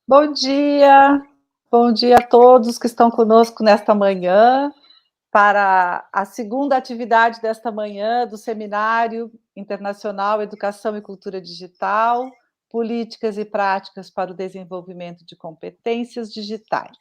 Bom dia a todos que estão conosco nesta manhã, para a segunda atividade desta manhã do Seminário Internacional Educação e Cultura Digital, Políticas e Práticas para o Desenvolvimento de Competências Digitais.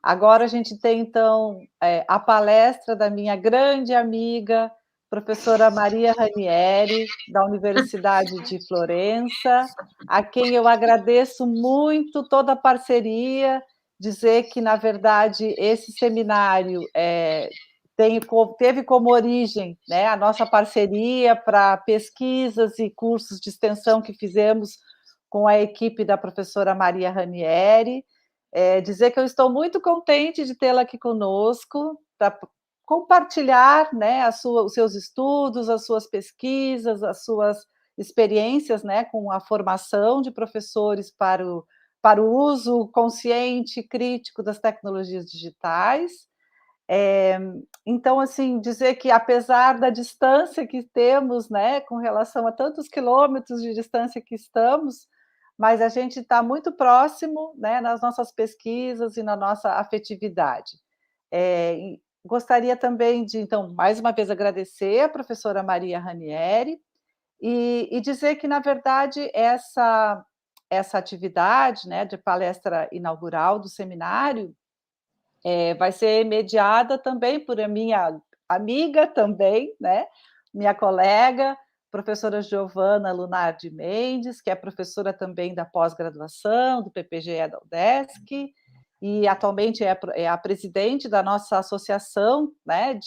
Agora a gente tem, então, a palestra da minha grande amiga, professora Maria Ranieri, da Universidade de Florença, a quem eu agradeço muito toda a parceria, dizer que, na verdade, esse seminário teve como origem, né, a nossa parceria para pesquisas e cursos de extensão que fizemos com a equipe da professora Maria Ranieri. Dizer que eu estou muito contente de tê-la aqui conosco, para compartilhar, né, os seus estudos, as suas pesquisas, as suas experiências, né, com a formação de professores para o uso consciente e crítico das tecnologias digitais. Então, assim, dizer que apesar da distância que temos, né, com relação a tantos quilômetros de distância que estamos, mas a gente está muito próximo, né, nas nossas pesquisas e na nossa afetividade. E gostaria também de, então, mais uma vez agradecer a professora Maria Ranieri e dizer que, na verdade, essa atividade, né, de palestra inaugural do seminário vai ser mediada também por a minha amiga também, né, minha colega, professora Giovana Lunardi Mendes, que é professora também da pós-graduação, do PPGE da UDESC, e atualmente é a presidente da nossa associação, né,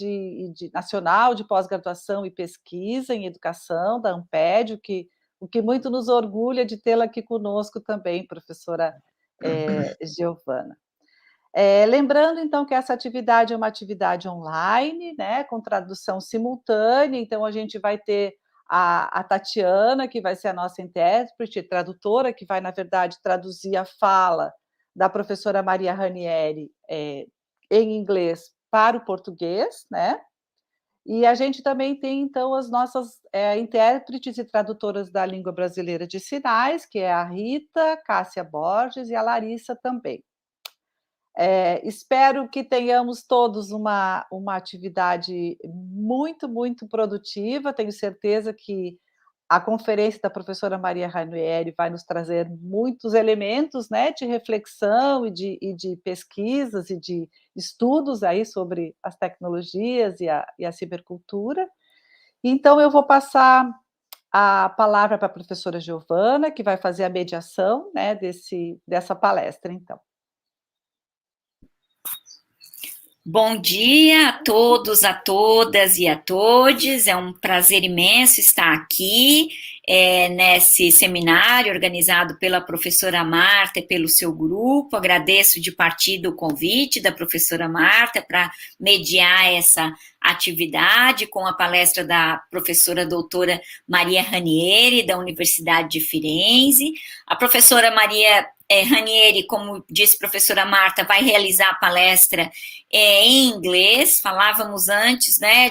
nacional de pós-graduação e pesquisa em educação, da Amped, o que muito nos orgulha de tê-la aqui conosco também, professora Giovana. Lembrando, então, que essa atividade é uma atividade online, né, com tradução simultânea, então a gente vai ter a Tatiana, que vai ser a nossa intérprete, tradutora, que vai, na verdade, traduzir a fala da professora Maria Ranieri em inglês para o português, né? E a gente também tem, então, as nossas intérpretes e tradutoras da língua brasileira de sinais, que é a Rita, Cássia Borges e a Larissa também. Espero que tenhamos todos uma atividade muito, muito produtiva. Tenho certeza que a conferência da professora Maria Ranieri vai nos trazer muitos elementos, né, de reflexão e de pesquisas e de estudos aí sobre as tecnologias e a cibercultura. Então, eu vou passar a palavra para a professora Giovana, que vai fazer a mediação, né, dessa palestra, então. Bom dia a todos, a todas e a todes. É um prazer imenso estar aqui nesse seminário organizado pela professora Marta e pelo seu grupo. Agradeço de partida o convite da professora Marta para mediar essa atividade com a palestra da professora doutora Maria Ranieri, da Universidade de Firenze. A professora Maria Ranieri, como disse a professora Marta, vai realizar a palestra em inglês. Falávamos antes, né,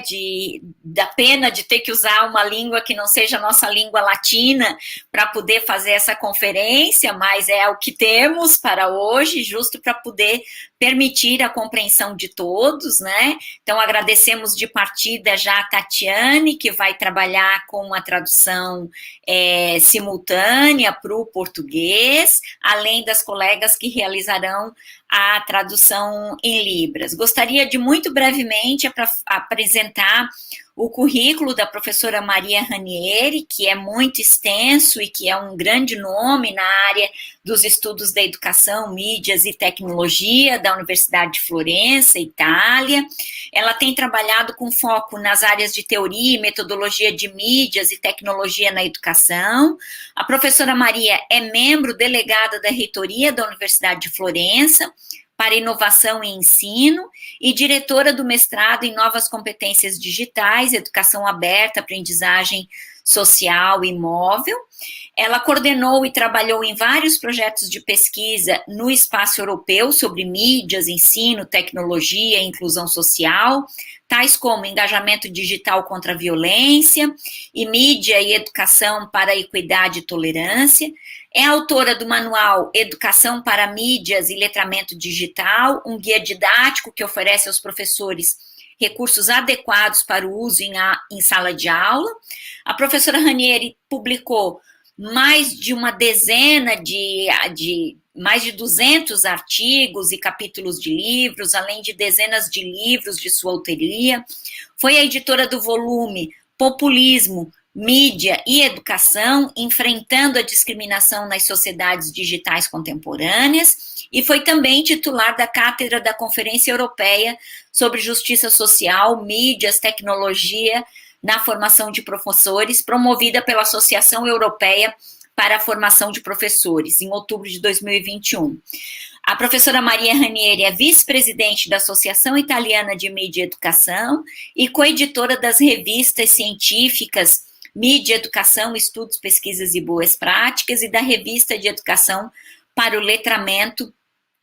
da pena de ter que usar uma língua que não seja a nossa língua latina para poder fazer essa conferência, mas é o que temos para hoje, justo para poder permitir a compreensão de todos, né? Então, agradecemos de partida já a Tatiane, que vai trabalhar com a tradução simultânea para o português, além das colegas que realizarão a tradução em Libras. Gostaria de, muito brevemente, apresentar o currículo da professora Maria Ranieri, que é muito extenso e que é um grande nome na área dos estudos da educação, mídias e tecnologia da Universidade de Florença, Itália. Ela tem trabalhado com foco nas áreas de teoria e metodologia de mídias e tecnologia na educação. A professora Maria é membro delegada da reitoria da Universidade de Florença para inovação e ensino e diretora do mestrado em novas competências digitais, educação aberta, aprendizagem social e móvel. Ela coordenou e trabalhou em vários projetos de pesquisa no espaço europeu sobre mídias, ensino, tecnologia e inclusão social, tais como engajamento digital contra a violência e mídia e educação para a equidade e tolerância. É autora do manual Educação para Mídias e Letramento Digital, um guia didático que oferece aos professores recursos adequados para o uso em sala de aula. A professora Ranieri publicou mais de uma dezena mais de 200 artigos e capítulos de livros, além de dezenas de livros de sua autoria. Foi a editora do volume Populismo, Mídia e Educação, enfrentando a discriminação nas sociedades digitais contemporâneas, e foi também titular da cátedra da Conferência Europeia sobre Justiça Social, Mídias, Tecnologia na Formação de Professores, promovida pela Associação Europeia para a Formação de Professores, em outubro de 2021. A professora Maria Ranieri é vice-presidente da Associação Italiana de Mídia e Educação e coeditora das revistas científicas Mídia, Educação, Estudos, Pesquisas e Boas Práticas, e da Revista de Educação para o Letramento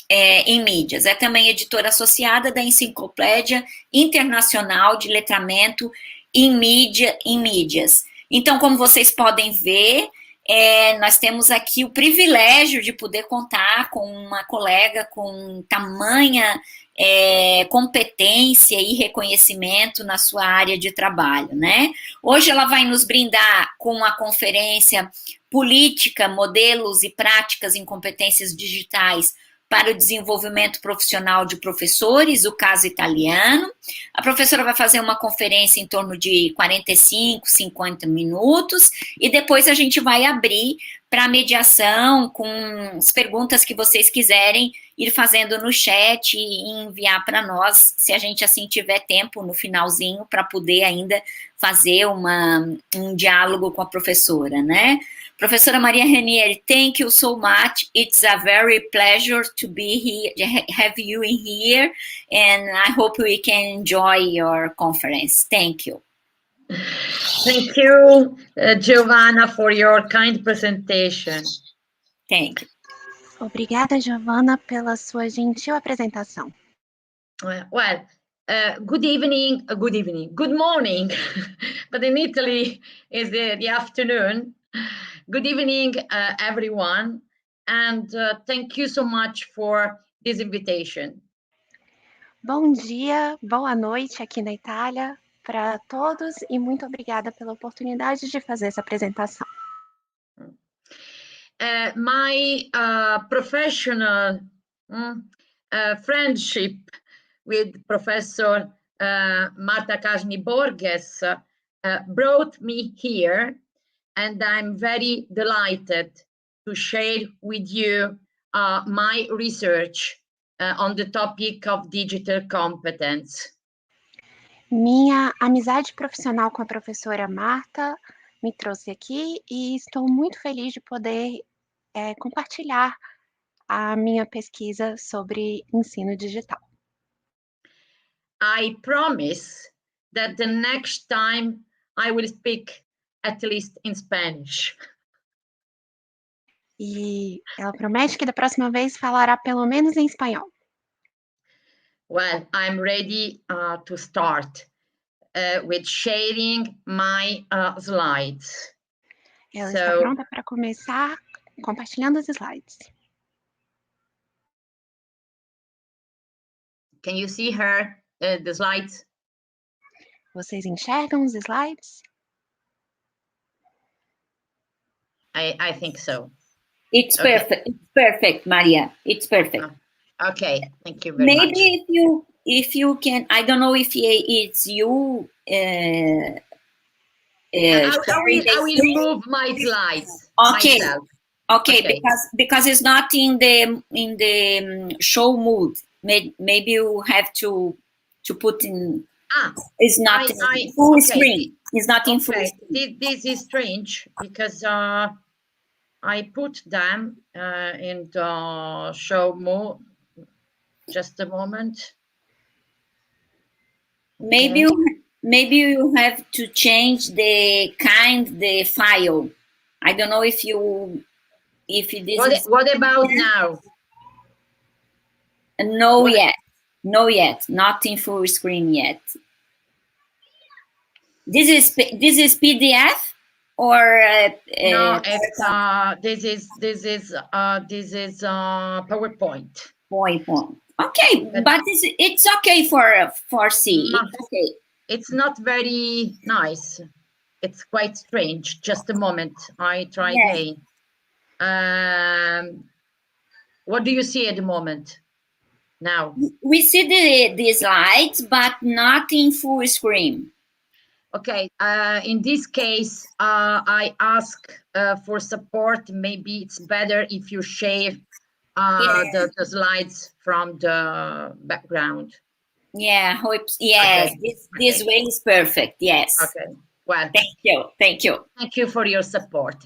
em Mídias. É também editora associada da Enciclopédia Internacional de Letramento em Mídias. Então, como vocês podem ver, nós temos aqui o privilégio de poder contar com uma colega com tamanha competência e reconhecimento na sua área de trabalho, né? Hoje ela vai nos brindar com a conferência Política, Modelos e Práticas em Competências Digitais para o Desenvolvimento Profissional de Professores, o caso italiano. A professora vai fazer uma conferência em torno de 45, 50 minutos, e depois a gente vai abrir para a mediação com as perguntas que vocês quiserem ir fazendo no chat e enviar para nós, se a gente assim tiver tempo no finalzinho, para poder ainda fazer um diálogo com a professora, né? Professora Maria Ranieri, thank you so much. It's a very pleasure to be here, have you in here, and I hope we can enjoy your conference. Thank you. Thank you, Giovanna, for your kind presentation. Thank you. Obrigada, Giovanna, pela sua gentil apresentação. Good morning, but in Italy is the afternoon. Good evening, everyone, and thank you so much for this invitation. Bom dia, boa noite aqui na Itália para todos e muito obrigada pela oportunidade de fazer essa apresentação. My professional friendship with Professor Marta Casni Borges brought me here, and I'm very delighted to share with you my research on the topic of digital competence. Minha amizade profissional com a professora Marta me trouxe aqui e estou muito feliz de poder compartilhar a minha pesquisa sobre ensino digital. I promise that the next time I will speak at least in Spanish. E ela promete que da próxima vez falará pelo menos em espanhol. Well, I'm ready to start with sharing my slides. Ela está pronta para começar compartilhando os slides. Can you see her, the slides? Vocês enxergam os slides? I think so. It's perfect. It's perfect, Maria. It's perfect. Okay, thank you very much. Maybe if you can, I don't know if it's you. I will move my slides. Okay. Myself. Okay, because it's not in the show mood. Maybe you have to put in. It's not in full screen. It's not in full screen. This is strange because I put them in the show mode. Just a moment. Maybe you have to change the file. I don't know if this. What about now? No yet, not in full screen yet. This is PDF. or No, this is PowerPoint. PowerPoint? Okay, but it's okay for C. No, It's okay. it's not very nice. It's quite strange. Just a moment. I try Yes. again. What do you see at the moment now? We see the slides, but not in full screen. Okay. In this case, I ask for support. Maybe it's better if you share the slides from the background. Yeah, yes, Okay. this way is perfect. Yes. Okay. Well, thank you. Thank you for your support.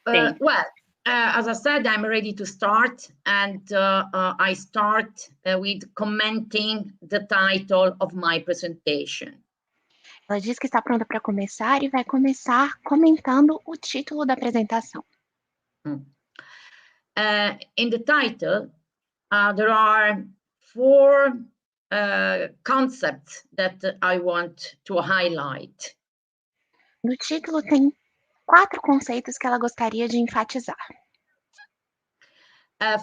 Well, as I said, I'm ready to start, and I start with commenting the title of my presentation. Ela diz que está pronta para começar e vai começar comentando o título da apresentação. In the title, there are 4 concepts that I want to highlight. No título tem 4 conceitos que ela gostaria de enfatizar.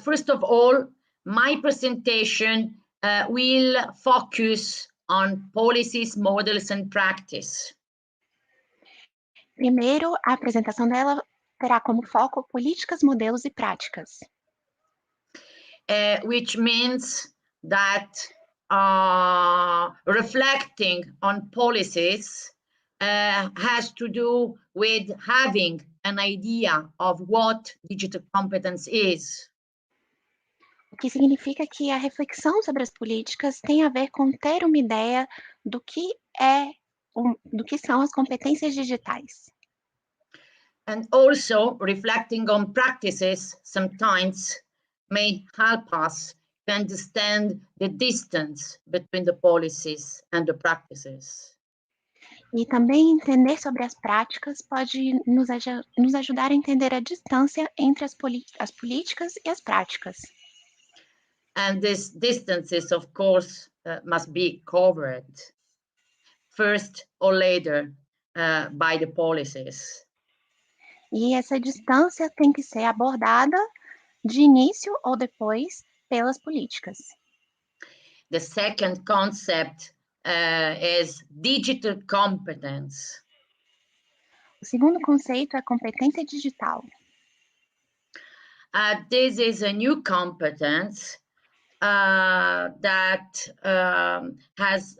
First of all, my presentation will focus on policies, models, and practice. Primeiro, a apresentação dela terá como foco políticas, modelos e práticas. Which means that reflecting on policies has to do with having an idea of what digital competence is. O que significa que a reflexão sobre as políticas tem a ver com ter uma ideia do que são as competências digitais. And also reflecting on practices sometimes may help us to understand the distance between the policies and the practices. E também entender sobre as práticas pode nos ajudar a entender a distância entre as políticas e as práticas. And these distances, of course, must be covered first or later by the policies. E essa distância tem que ser abordada de início ou depois pelas políticas. The second concept is digital competence. O segundo conceito é competência digital. This is a new competence that has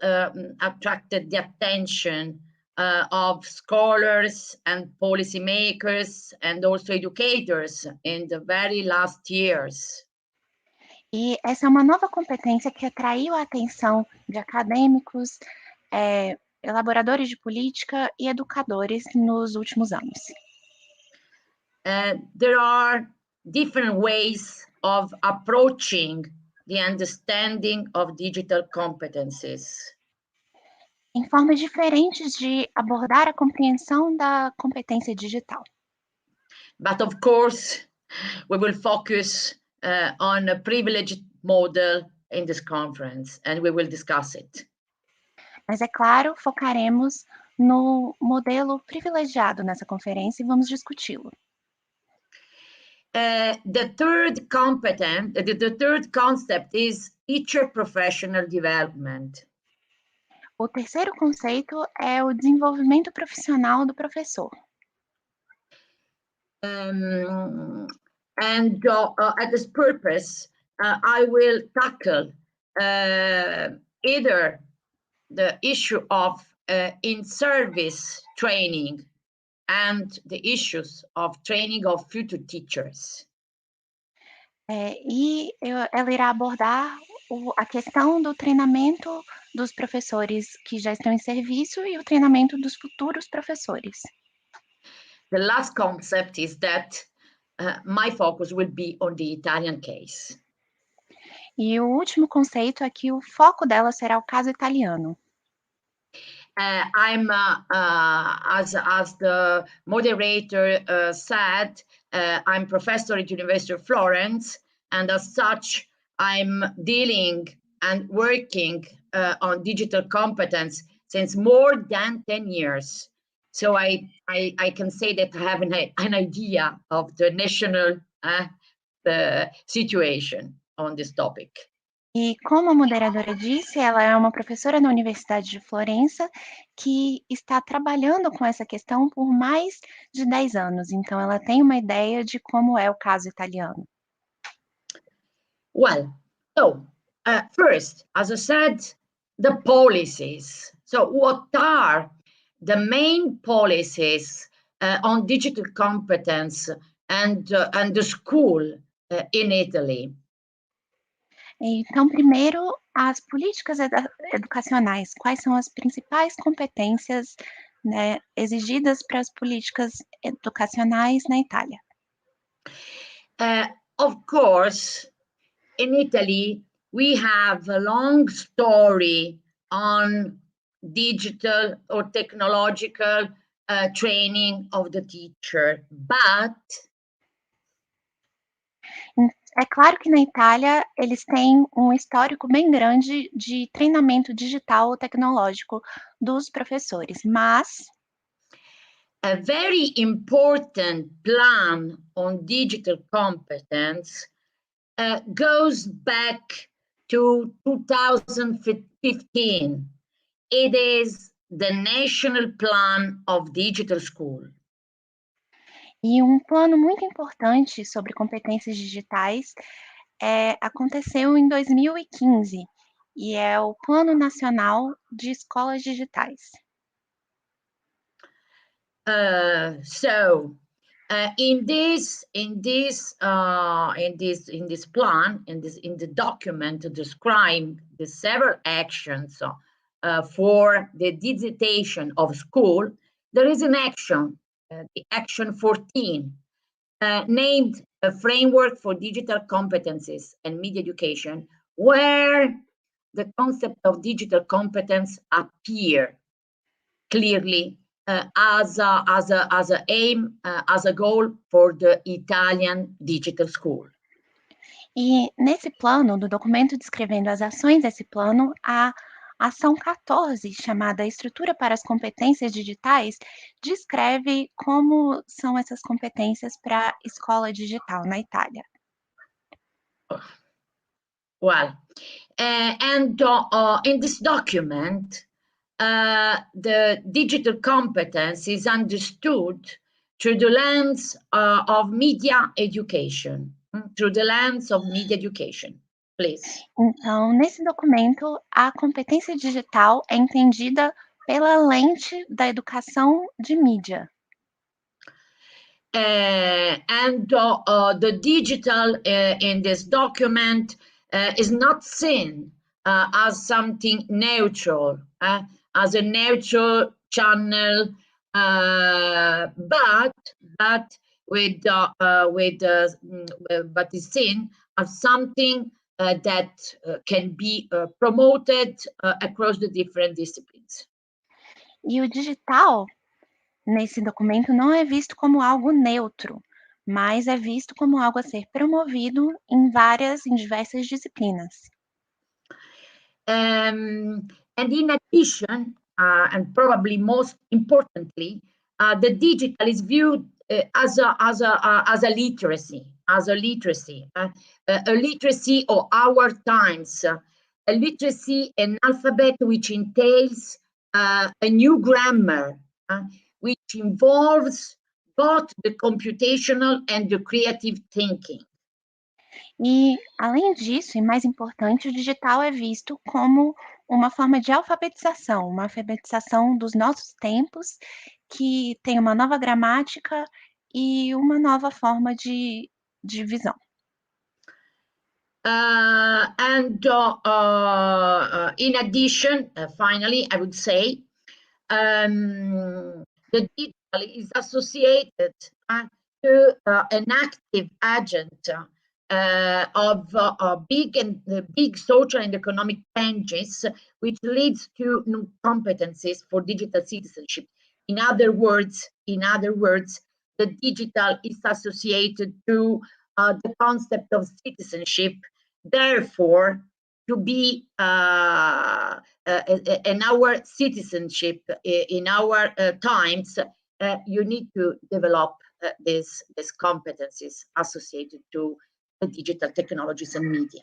attracted the attention of scholars and policymakers and also educators in the very last years. E essa é uma nova competência que atraiu a atenção de acadêmicos, elaboradores de política e educadores nos últimos anos. There are different ways of approaching the understanding of digital competencies. Em formas diferentes de abordar a compreensão da competência digital. But of course, we will focus on a privileged model in this conference, and we will discuss it. Mas é claro, focaremos no modelo privilegiado nessa conferência e vamos discuti-lo. The third concept is teacher professional development. O terceiro conceito é o desenvolvimento profissional do professor. And at this purpose, I will tackle either the issue of in-service training and the issues of training of future teachers. Ela irá abordar a questão do treinamento dos professores que já estão em serviço e o treinamento dos futuros professores. The last concept is that my focus will be on the Italian case. E o último conceito é que o foco dela será o caso italiano. I'm, as the moderator said, I'm professor at University of Florence, and as such, I'm dealing and working on digital competence since more than 10 years. So I can say that I have an idea of the national situation on this topic. E como a moderadora disse, ela é uma professora na Universidade de Florença que está trabalhando com essa questão por mais de 10 anos, então ela tem uma ideia de como é o caso italiano. Well, so first, as I said, the policies. So what are the main policies on digital competence and the school in Italy? Então, primeiro, as políticas educacionais. Quais são as principais competências, né, exigidas para as políticas educacionais na Itália? Of course, in Italy, we have a long story on digital or technological training of the teacher, but É claro que na Itália eles têm um histórico bem grande de treinamento digital ou tecnológico dos professores, mas a very important plan on digital competence goes back to 2015. It is the National Plan of Digital School. e um plano muito importante sobre competências digitais aconteceu em 2015 e é o Plano Nacional de Escolas Digitais. In this plan, in the document describing the several actions for the digitization of school, there is an action, the action 14, named a framework for digital competencies and media education, where the concept of digital competence appear clearly as a aim, as a goal for the Italian digital school. E nesse plano, do documento descrevendo as ações desse plano, a ação 14, chamada Estrutura para as Competências Digitais, descreve como são essas competências para a escola digital na Itália. Well, and in this document, the digital competence is understood through the lens of media education. Through the lens of media education, please. Então, nesse documento, a competência digital é entendida pela lente da educação de mídia. And the digital in this document is not seen as something neutral, as a neutral channel, but is seen as something that can be promoted across the different disciplines. E o digital, nesse documento, não é visto como algo neutro, mas é visto como algo a ser promovido em diversas disciplinas. And in addition, and probably most importantly, the digital is viewed as a literacy, a literacy of our times, a literacy, an alphabet which entails a new grammar, which involves both the computational and the creative thinking. E, além disso, e mais importante, o digital é visto como uma forma de alfabetização, uma alfabetização dos nossos tempos, que tem uma nova gramática e uma nova forma de visão. In addition, finally, I would say, the digital is associated to an active agent of big social and economic changes, which leads to new competencies for digital citizenship. In other words, the digital is associated to the concept of citizenship. Therefore, to be in our citizenship, in our times, you need to develop these competencies associated to the digital technologies and media.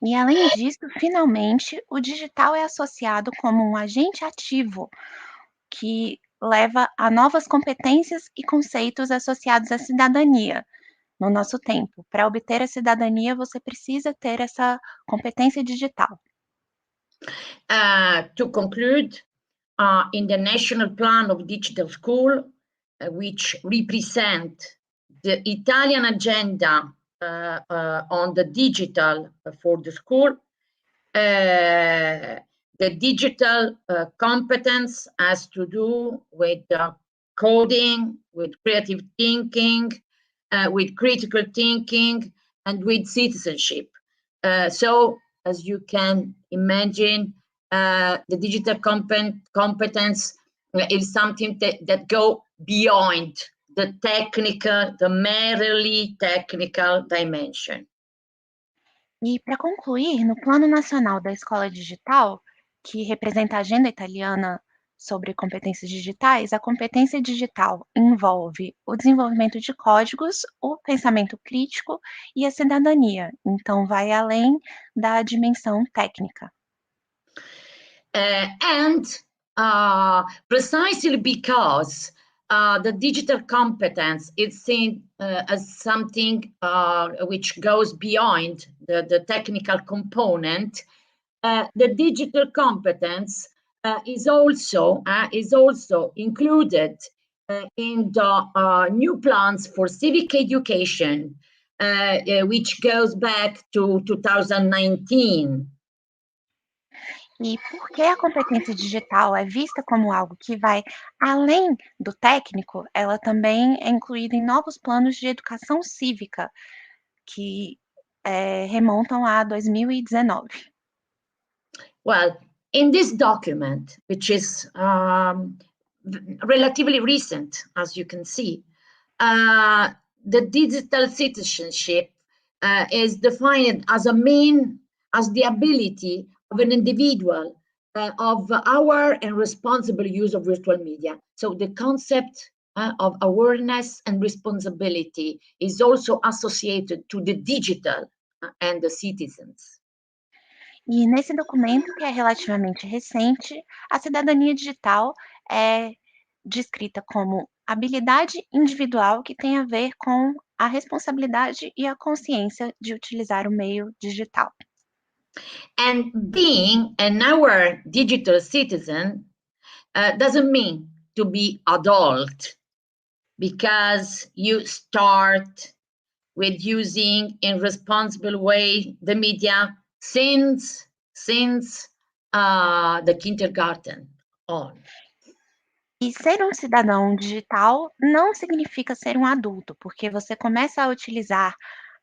E além disso, finalmente, o digital é associado como um agente ativo que leva a novas competências e conceitos associados à cidadania no nosso tempo. Para obter a cidadania, você precisa ter essa competência digital. To conclude, in the National Plan of Digital School, which represent the Italian agenda on the digital for the school, the digital competence has to do with coding, with creative thinking, with critical thinking, and with citizenship. So, as you can imagine, the digital competence is something that go beyond the technical, the merely technical dimension. E para concluir, no Plano Nacional da Escola Digital, que representa a agenda italiana sobre competências digitais, a competência digital envolve o desenvolvimento de códigos, o pensamento crítico e a cidadania. Então, vai além da dimensão técnica. And precisely because the digital competence is seen as something which goes beyond the technical component, the digital competence is also included in the new plans for civic education, which goes back to 2019. E porque a competência digital é vista como algo que vai além do técnico, ela também é incluída em novos planos de educação cívica, que remontam a 2019. Well, in this document, which is relatively recent, as you can see, the digital citizenship is defined as the ability of an individual of aware and responsible use of virtual media. So the concept of awareness and responsibility is also associated to the digital and the citizens. E nesse documento, que é relativamente recente, a cidadania digital é descrita como habilidade individual que tem a ver com a responsabilidade e a consciência de utilizar o meio digital. And being an aware digital citizen doesn't mean to be adult, because you start with using in responsible way the media since the kindergarten on. E ser um cidadão digital não significa ser um adulto, porque você começa a utilizar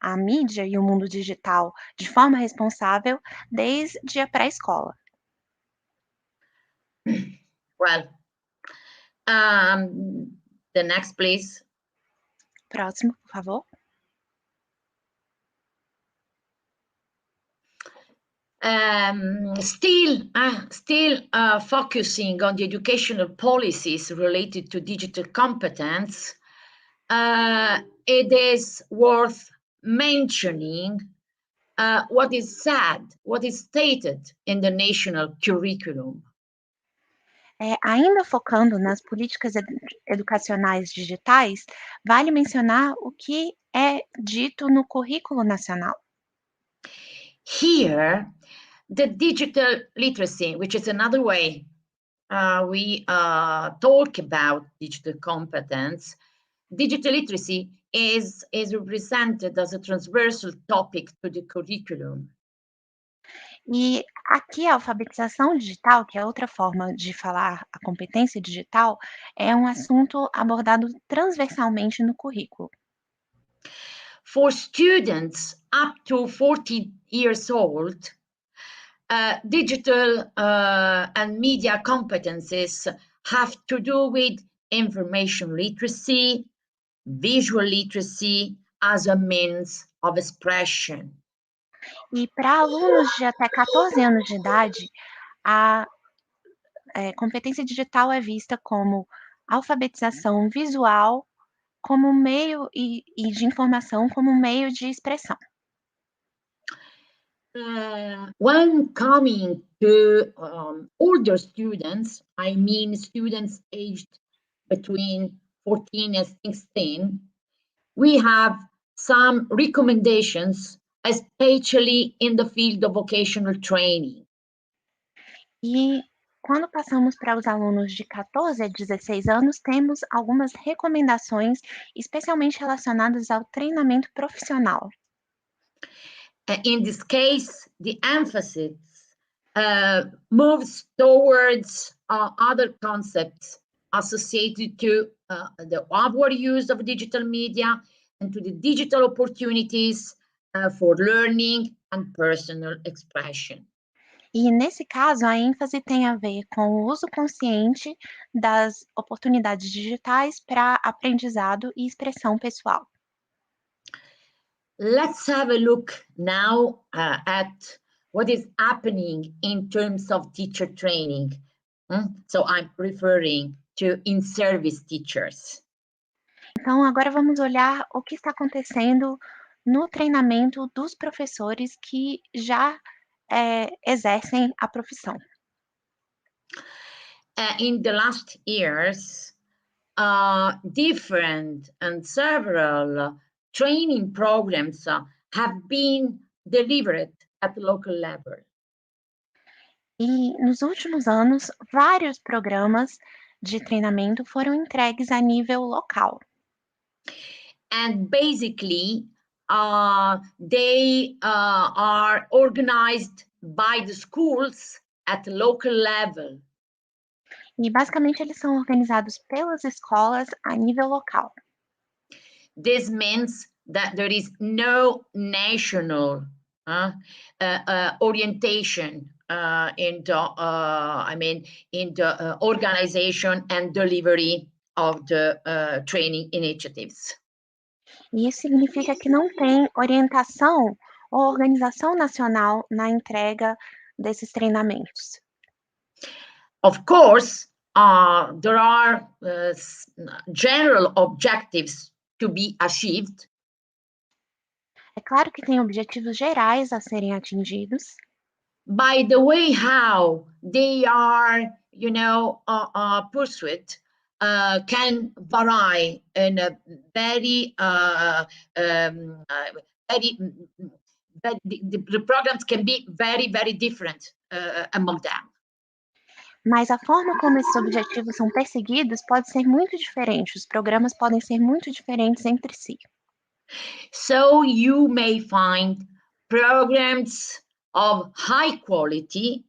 a mídia e o mundo digital de forma responsável desde a pré-escola. Well, the next, please. Próximo, por favor. Still focusing on the educational policies related to digital competence, it is worth mentioning what is stated in the national curriculum. Ainda focando nas políticas educacionais digitais, vale mencionar o que é dito no currículo nacional. Here, the digital literacy, which is another way we talk about digital competence, digital literacy is represented as a transversal topic to the curriculum. E aqui a alfabetização digital, que é outra forma de falar a competência digital, é um assunto abordado transversalmente no currículo. For students up to 40 years old, digital and media competencies have to do with information literacy, visual literacy as a means of expression. E para alunos de até 14 anos de idade, a competência digital é vista como alfabetização visual, como meio e de informação como meio de expressão. When coming to older students, I mean students aged between 14 and 16, we have some recommendations, especially in the field of vocational training. E quando passamos para os alunos de 14 a 16 anos, temos algumas recomendações, especialmente relacionadas ao treinamento profissional. In this case, the emphasis moves towards other concepts associated to the upward use of digital media and to the digital opportunities for learning and personal expression. E nesse caso, a ênfase tem a ver com o uso consciente das oportunidades digitais para aprendizado e expressão pessoal. Let's have a look now at what is happening in terms of teacher training. So I'm referring to in-service teachers. Então, agora vamos olhar o que está acontecendo no treinamento dos professores que já exercem a profissão. In the last years, different and several training programs have been delivered at the local level. E nos últimos anos, vários programas de treinamento foram entregues a nível local. And basically, they are organized by the schools at the local level. E basicamente eles são organizados pelas escolas a nível local. This means that there is no national orientation in the organization and delivery of the training initiatives. E isso significa que não tem orientação ou organização nacional na entrega desses treinamentos. Of course, there are general objectives to be achieved. É claro que tem objetivos gerais a serem atingidos. By the way, how they are, pursued can vary in a very, the programs can be very, very different among them. Mas a forma como esses objetivos são perseguidos pode ser muito diferente. Os programas podem ser muito diferentes entre si. So you may find programs of high quality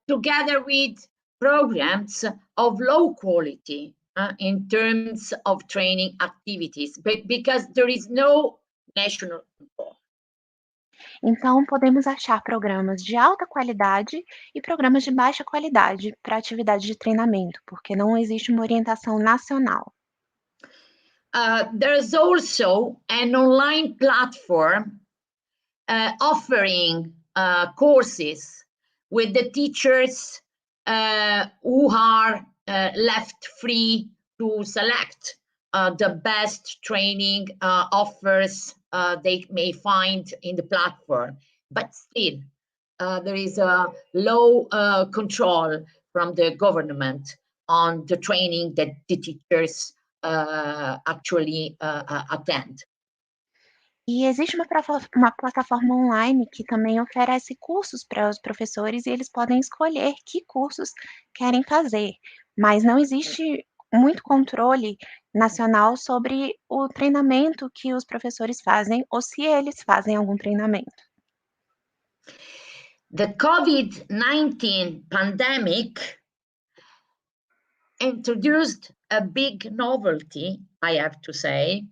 together with programs of low quality in terms of training activities, because there is no national control. Então, podemos achar programas de alta qualidade e programas de baixa qualidade para atividade de treinamento, porque não existe uma orientação nacional. There's also an online platform offering courses with the teachers who are left free to select the best training offers they may find in the platform. But still, there is a low control from the government on the training that the teachers actually attend. E existe uma plataforma online que também oferece cursos para os professores e eles podem escolher que cursos querem fazer, mas não existe muito controle nacional sobre o treinamento que os professores fazem ou se eles fazem algum treinamento. The COVID-19 pandemic introduced a big novelty, I have to say.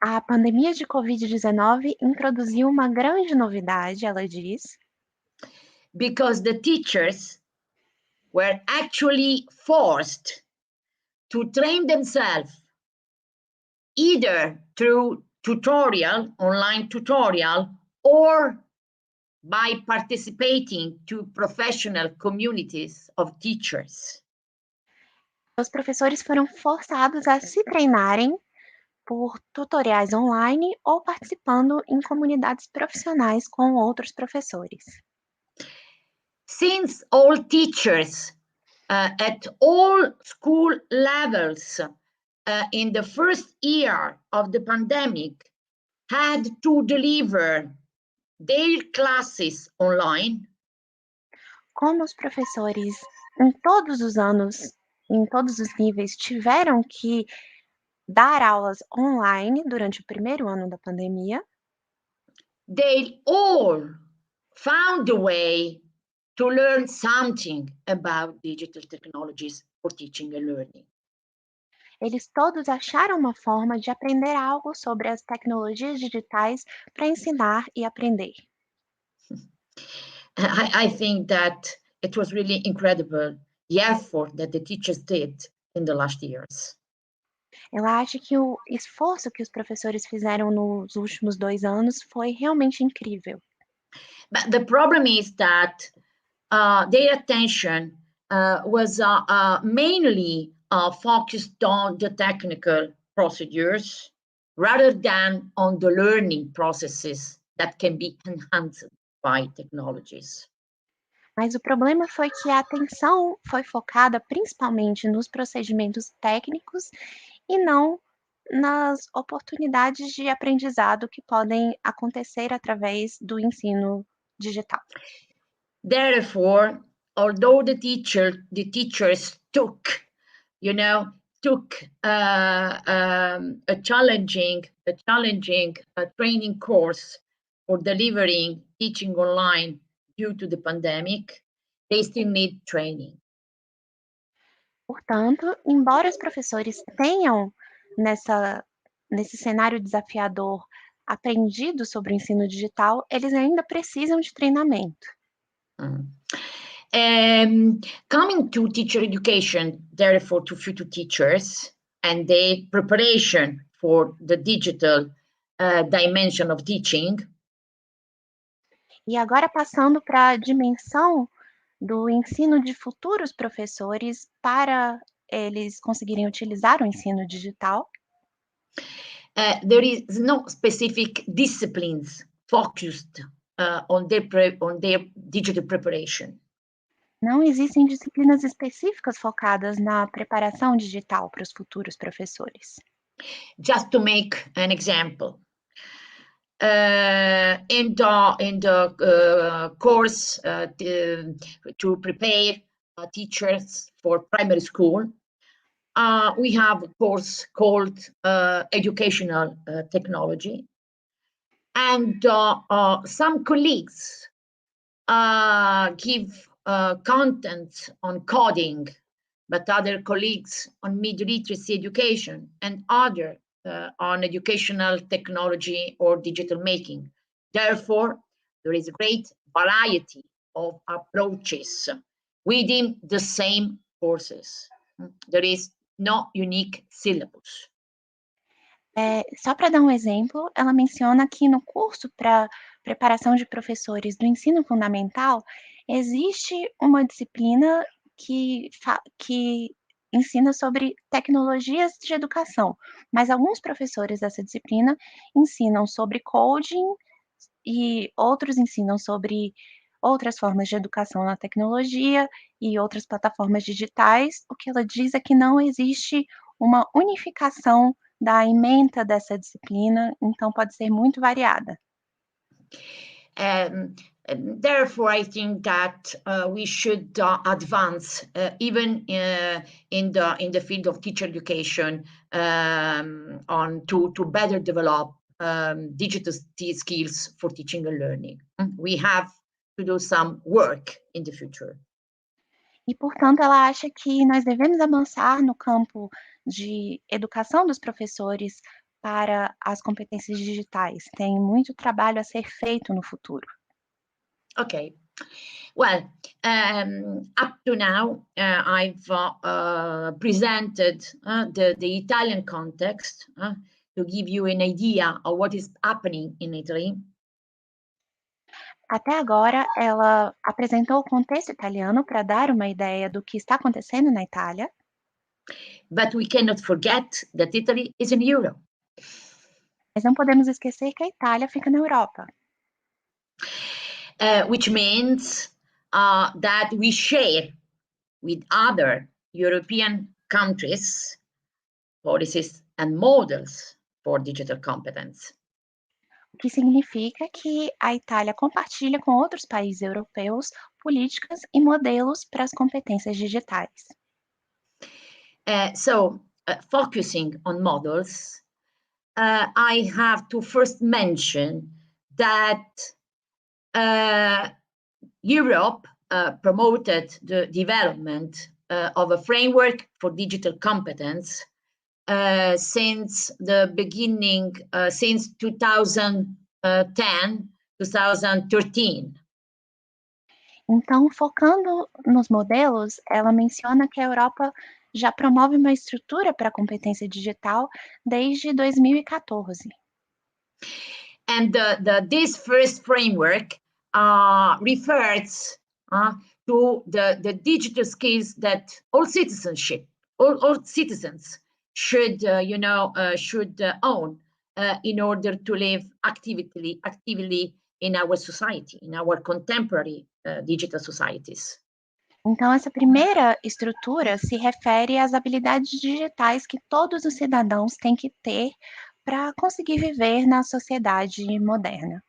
A pandemia de Covid-19 introduziu uma grande novidade, ela diz, because the teachers were actually forced to train themselves either through tutorial, online tutorial, or by participating to professional communities of teachers. Os professores foram forçados a se treinarem por tutoriais online ou participando em comunidades profissionais com outros professores. Since all teachers at all school levels in the first year of the pandemic had to deliver their classes online, Como os professores em todos os anos, em todos os níveis, tiveram que dar aulas online durante o primeiro ano da pandemia, they all found a way to learn something about digital technologies for teaching and learning. eles todos acharam uma forma de aprender algo sobre as tecnologias digitais para ensinar e aprender. I think that it was really incredible the effort that the teachers did in the last years. Eu acho que o esforço que os professores fizeram nos últimos 2 anos foi realmente incrível. But the problem is that their attention was mainly focused on the technical procedures rather than on the learning processes that can be enhanced by technologies. Mas o problema foi que a atenção foi focada principalmente nos procedimentos técnicos e não nas oportunidades de aprendizado que podem acontecer através do ensino digital. Therefore, although the teachers took a challenging training course for delivering teaching online due to the pandemic, they still need training. Portanto, embora os professores tenham nesse cenário desafiador aprendido sobre o ensino digital, eles ainda precisam de treinamento. Coming to teacher education, therefore to future teachers and their preparation for the digital dimension of teaching. E agora passando para a dimensão do ensino de futuros professores para eles conseguirem utilizar o ensino digital. There is no specific disciplines focused on their digital preparation. Não existem disciplinas específicas focadas na preparação digital para os futuros professores. Just to make an example, in the course to prepare teachers for primary school, we have a course called educational technology, and some colleagues give content on coding, but other colleagues on media literacy education, and other on educational technology or digital making. Therefore, there is a great variety of approaches within the same courses. There is no unique syllabus. Só para dar um exemplo, ela menciona que no curso para preparação de professores do ensino fundamental, existe uma disciplina que ensina sobre tecnologias de educação, mas alguns professores dessa disciplina ensinam sobre coding e outros ensinam sobre outras formas de educação na tecnologia e outras plataformas digitais. O que ela diz é que não existe uma unificação da ementa dessa disciplina, então pode ser muito variada. Therefore, I think that we should advance even in the field of teacher education to better develop digital skills for teaching and learning. We have to do some work in the future. E, portanto, ela acha que nós devemos avançar no campo de educação dos professores para as competências digitais. Tem muito trabalho a ser feito no futuro. Okay. Well, up to now, I've presented the Italian context, to give you an idea of what is happening in Italy. Até agora, ela apresentou o contexto italiano para dar uma ideia do que está acontecendo na Itália, But we cannot forget that Italy is in Europe. mas não podemos esquecer que a Itália fica na Europa, Which means that we share with other European countries policies and models for digital competence. o que significa que a Itália compartilha com outros países europeus políticas e modelos para as competências digitais. Focusing on models, I have to first mention that Europe promoted the development of a framework for digital competence since the beginning, since 2010, 2013. Então, focando nos modelos, ela menciona que a Europa já promove uma estrutura para a competência digital desde 2014. And this first framework refers to the digital skills that all citizens should own in order to live actively in our society, in our contemporary digital societies. Então, essa primeira estrutura se refere às habilidades digitais que todos os cidadãos têm que ter para conseguir viver na sociedade moderna.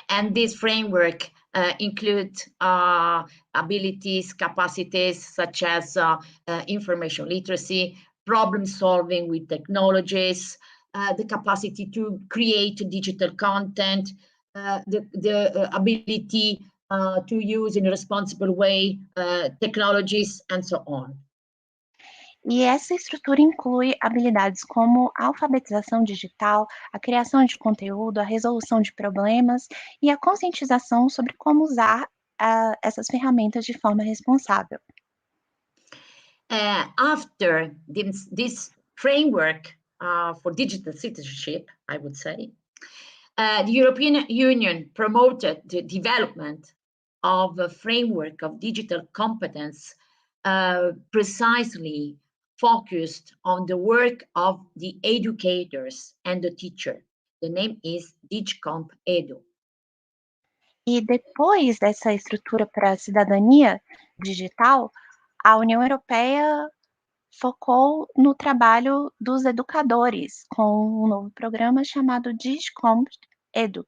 And this framework includes abilities, capacities such as information literacy, problem solving with technologies, the capacity to create digital content, the ability to use in a responsible way technologies, and so on. E essa estrutura inclui habilidades como a alfabetização digital, a criação de conteúdo, a resolução de problemas e a conscientização sobre como usar essas ferramentas de forma responsável. After this framework for digital citizenship, I would say, the European Union promoted the development of a framework of digital competence precisely focused on the work of the educators and the teacher. The name is DigComp Edu. E depois dessa estrutura para a cidadania digital, a União Europeia focou no trabalho dos educadores, com um novo programa chamado digital Edu.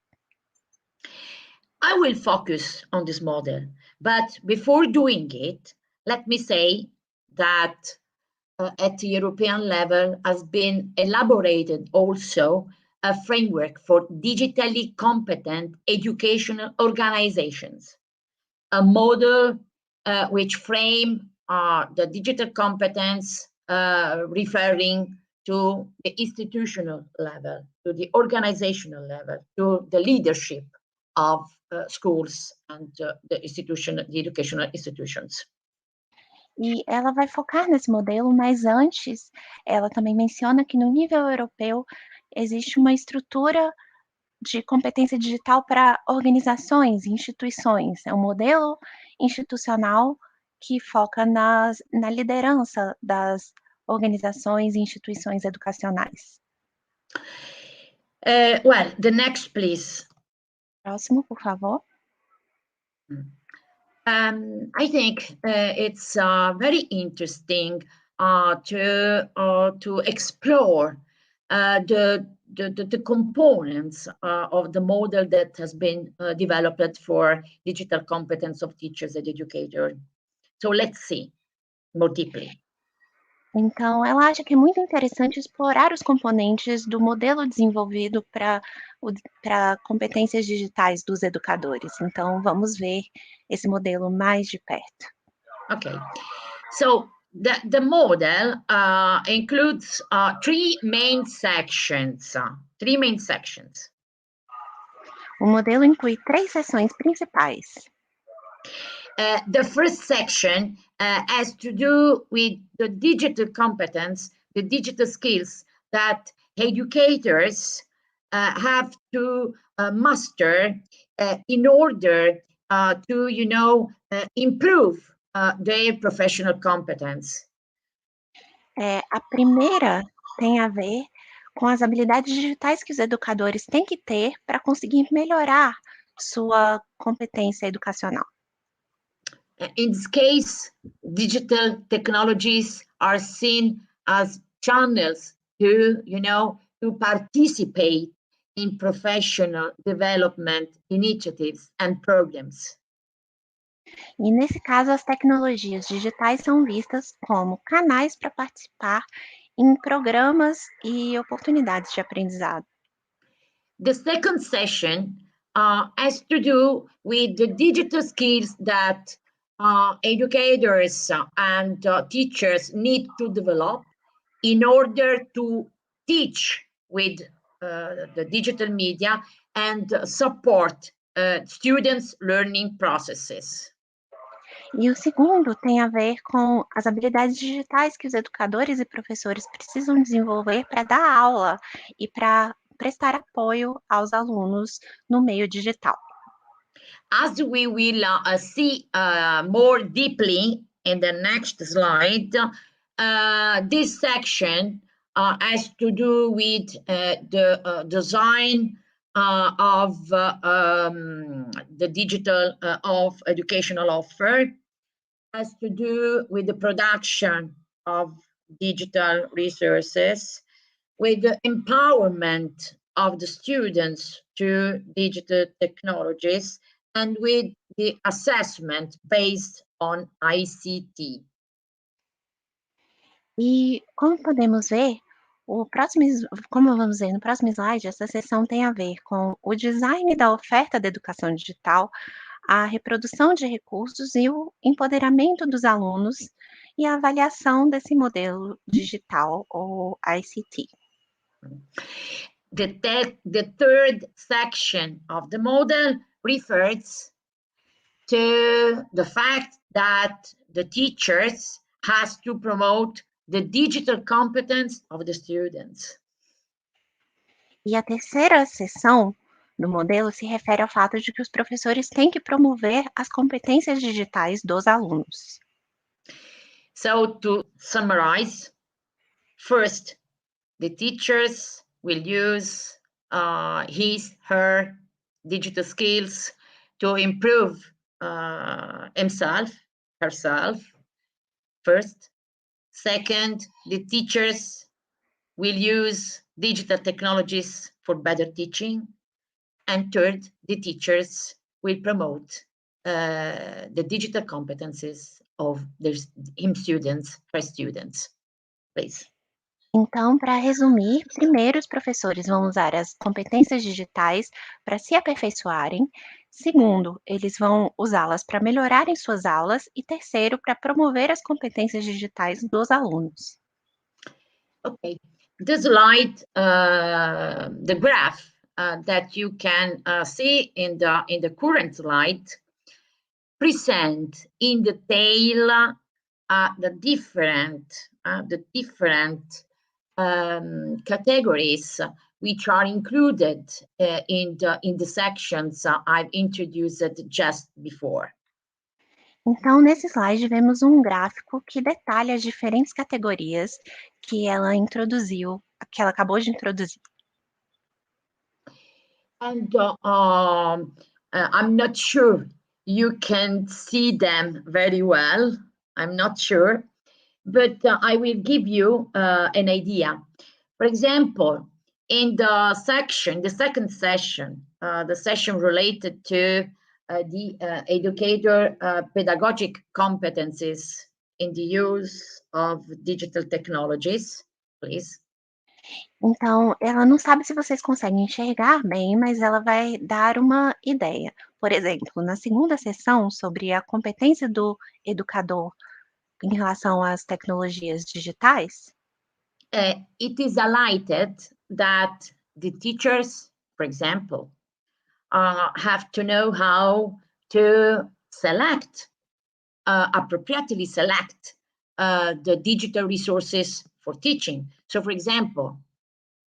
I will focus on this model, but before doing it, let me say that at the European level has been elaborated also a framework for digitally competent educational organizations, a model which frame the digital competence referring to the institutional level, to the organizational level, to the leadership of schools and the educational institutions. E ela vai focar nesse modelo, mas antes, ela também menciona que no nível europeu existe uma estrutura de competência digital para organizações e instituições. É um modelo institucional que foca na liderança das organizações e instituições educacionais. Well, the next, please. Próximo, por favor. I think it's very interesting to explore the components of the model that has been developed for digital competence of teachers and educators. So let's see more deeply. Então, ela acha que é muito interessante explorar os componentes do modelo desenvolvido para competências digitais dos educadores. Então, vamos ver esse modelo mais de perto. Okay, so the model includes three main sections. O modelo inclui 3 seções principais. The first section has to do with the digital competence, the digital skills that educators have to master in order to, improve their professional competence. A primeira tem a ver com as habilidades digitais que os educadores têm que ter para conseguir melhorar sua competência educacional. In this case, digital technologies are seen as channels to participate in professional development initiatives and programs. E nesse caso, as tecnologias digitais são vistas como canais para participar em programas e oportunidades de aprendizado. The second session has to do with the digital skills that educators and teachers need to develop in order to teach with the digital media and support students' learning processes. E o segundo tem a ver com as habilidades digitais que os educadores e professores precisam desenvolver para dar aula e para prestar apoio aos alunos no meio digital. As we will see more deeply in the next slide, this section has to do with the design of the digital of educational offer, has to do with the production of digital resources, with the empowerment of the students to digital technologies, and with the assessment based on ICT. E como podemos ver, como vamos ver no próximo slide, essa seção tem a ver com o design da oferta da educação digital, a reprodução de recursos e o empoderamento dos alunos e a avaliação desse modelo digital ou ICT. The third section of the model refers to the fact that the teachers has to promote the digital competence of the students. E a terceira seção do modelo se refere ao fato de que os professores têm que promover as competências digitais dos alunos. So to summarize, first, the teachers will use her digital skills to improve herself, first. Second, the teachers will use digital technologies for better teaching. And third, the teachers will promote the digital competencies of her students. Please. Então, para resumir, primeiro, os professores vão usar as competências digitais para se aperfeiçoarem. Segundo, eles vão usá-las para melhorarem suas aulas. E terceiro, para promover as competências digitais dos alunos. Okay, the slide, the graph that you can see in the current slide present in detail the different categories which are included in the sections I've introduced just before. Então, nesse slide, vemos um gráfico que detalha as diferentes categorias que ela introduziu, que ela acabou de introduzir. And I'm not sure you can see them very well. I'm not sure, but I will give you an idea. For example, in the second session, the session related to the educator pedagogic competencies in the use of digital technologies, please. Então, ela não sabe se vocês conseguem enxergar bem, mas ela vai dar uma ideia. Por exemplo, na segunda sessão, sobre a competência do educador em relação às tecnologias digitais, it is highlighted that the teachers, for example, have to know how to appropriately select the digital resources for teaching. So, for example,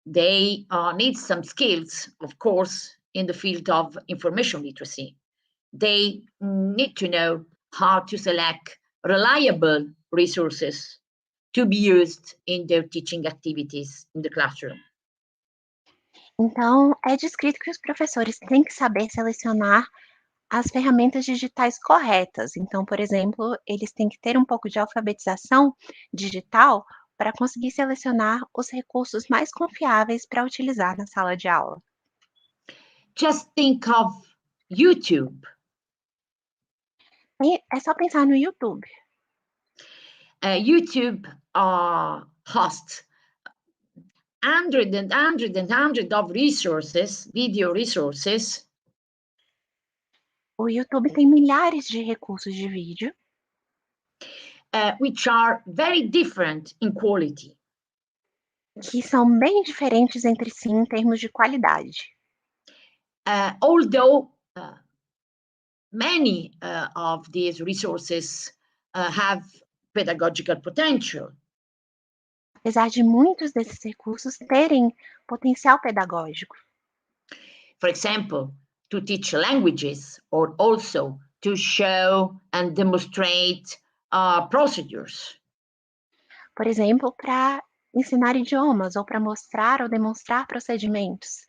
they need some skills, of course, in the field of information literacy. They need to know how to select reliable resources to be used in their teaching activities in the classroom. Então, é descrito que os professores têm que saber selecionar as ferramentas digitais corretas. Então, por exemplo, eles têm que ter um pouco de alfabetização digital para conseguir selecionar os recursos mais confiáveis para utilizar na sala de aula. Just think of YouTube. E é só pensar no YouTube. YouTube hosts hundreds of resources, video resources. O YouTube tem milhares de recursos de vídeo, Which are very different in quality. que são bem diferentes entre si em termos de qualidade. Although many of these resources have pedagogical potential. Apesar de muitos desses recursos terem potencial pedagógico. For example, to teach languages or also to show and demonstrate procedures. Por exemplo, para ensinar idiomas ou para mostrar ou demonstrar procedimentos.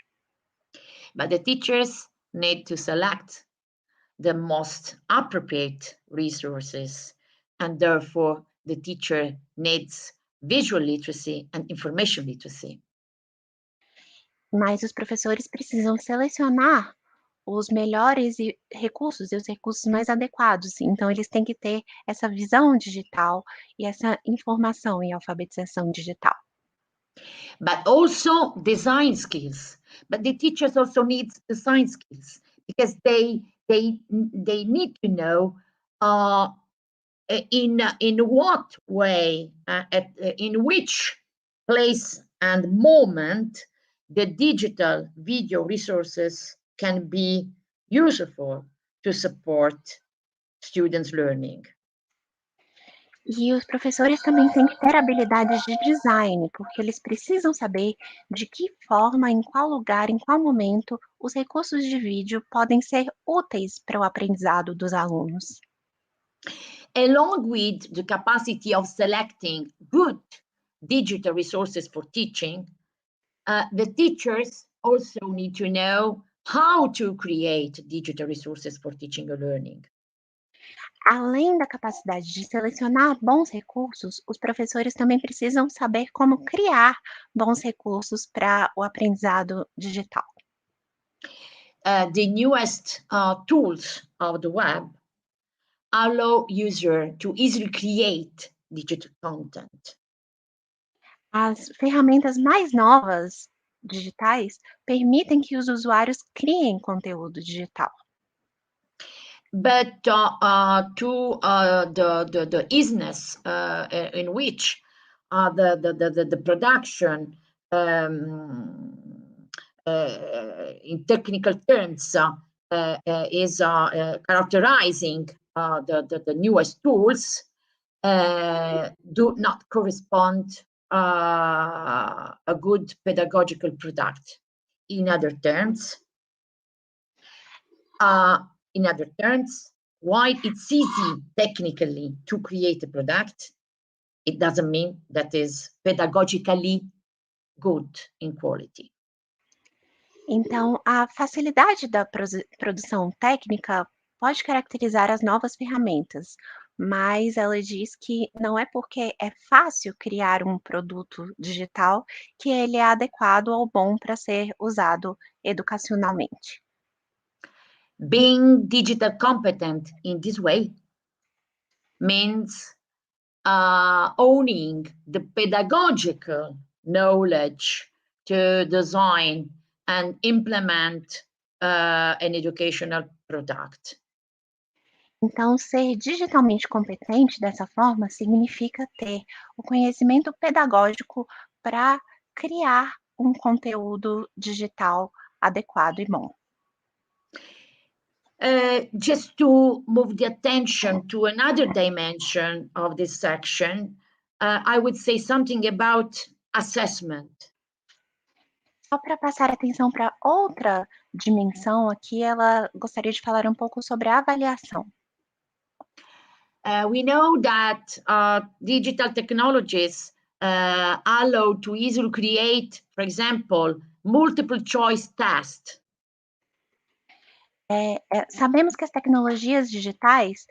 But the teachers need to select the most appropriate resources, and therefore the teacher needs visual literacy and information literacy. Mas os professores precisam selecionar os melhores recursos e os recursos mais adequados. Então, eles têm que ter essa visão digital e essa informação e alfabetização digital. But also design skills. But the teachers also need design skills because they need to know in what way, in which place and moment the digital video resources can be useful to support students' learning. E os professores também têm que ter habilidades de design, porque eles precisam saber de que forma, em qual lugar, em qual momento, os recursos de vídeo podem ser úteis para o aprendizado dos alunos. Along with the capacity of selecting good digital resources for teaching, the teachers also need to know how to create digital resources for teaching and learning. Além da capacidade de selecionar bons recursos, os professores também precisam saber como criar bons recursos para o aprendizado digital. The newest tools of the web allow users to easily create digital content. As ferramentas mais novas digitais permitem que os usuários criem conteúdo digital. But to the easiness in which the production in technical terms is characterizing the newest tools do not correspond a good pedagogical product. In other terms, while it's easy technically to create a product, it doesn't mean that is pedagogically good in quality. Então, a facilidade da produção técnica pode caracterizar as novas ferramentas, mas ela diz que não é porque é fácil criar um produto digital que ele é adequado ou bom para ser usado educacionalmente. Being digital competent in this way means owning the pedagogical knowledge to design and implement an educational product. Então, ser digitalmente competente dessa forma significa ter o conhecimento pedagógico para criar um conteúdo digital adequado e bom. Just to move the attention to another dimension of this section, I would say something about assessment. só para passar atenção para outra dimensão aqui, ela gostaria de falar um pouco sobre a avaliação. We know that digital technologies allow to easily create, for example, multiple choice tests. Sabemos que as tecnologias digitais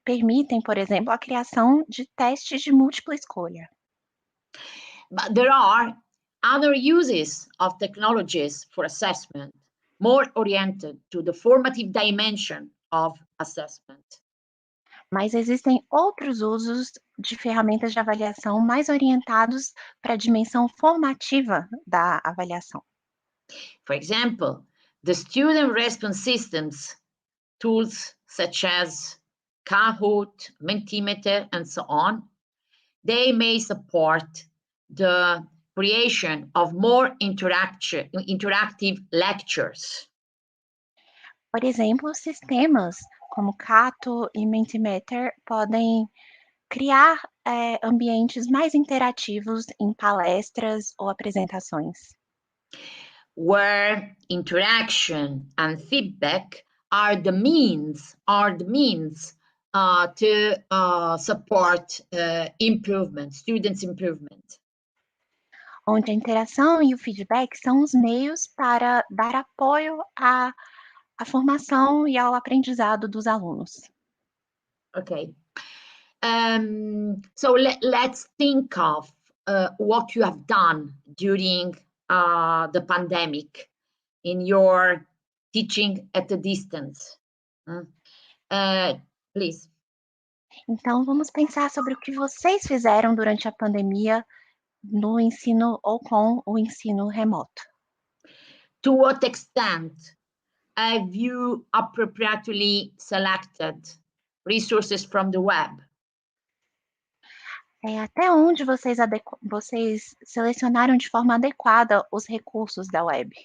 permitem, por exemplo, a criação de testes de múltipla escolha. But there are other uses of technologies for assessment, more oriented to the formative dimension of assessment. Mas existem outros usos de ferramentas de avaliação mais orientados para a dimensão formativa da avaliação. For example, the student response systems, tools such as Kahoot, Mentimeter, and so on, they may support the creation of more interactive lectures. Por exemplo, sistemas como Cato e Mentimeter podem criar ambientes mais interativos em palestras ou apresentações. Where interaction and feedback are the means to support improvement, students' improvement. Onde a interação e o feedback são os meios para dar apoio à formação e ao aprendizado dos alunos. Okay. So let's think of what you have done during the pandemic in your teaching at a distance. Please. Então, vamos pensar sobre o que vocês fizeram durante a pandemia no ensino ou com o ensino remoto. To what extent have you appropriately selected resources from the web? Até onde vocês selecionaram de forma adequada os recursos da web?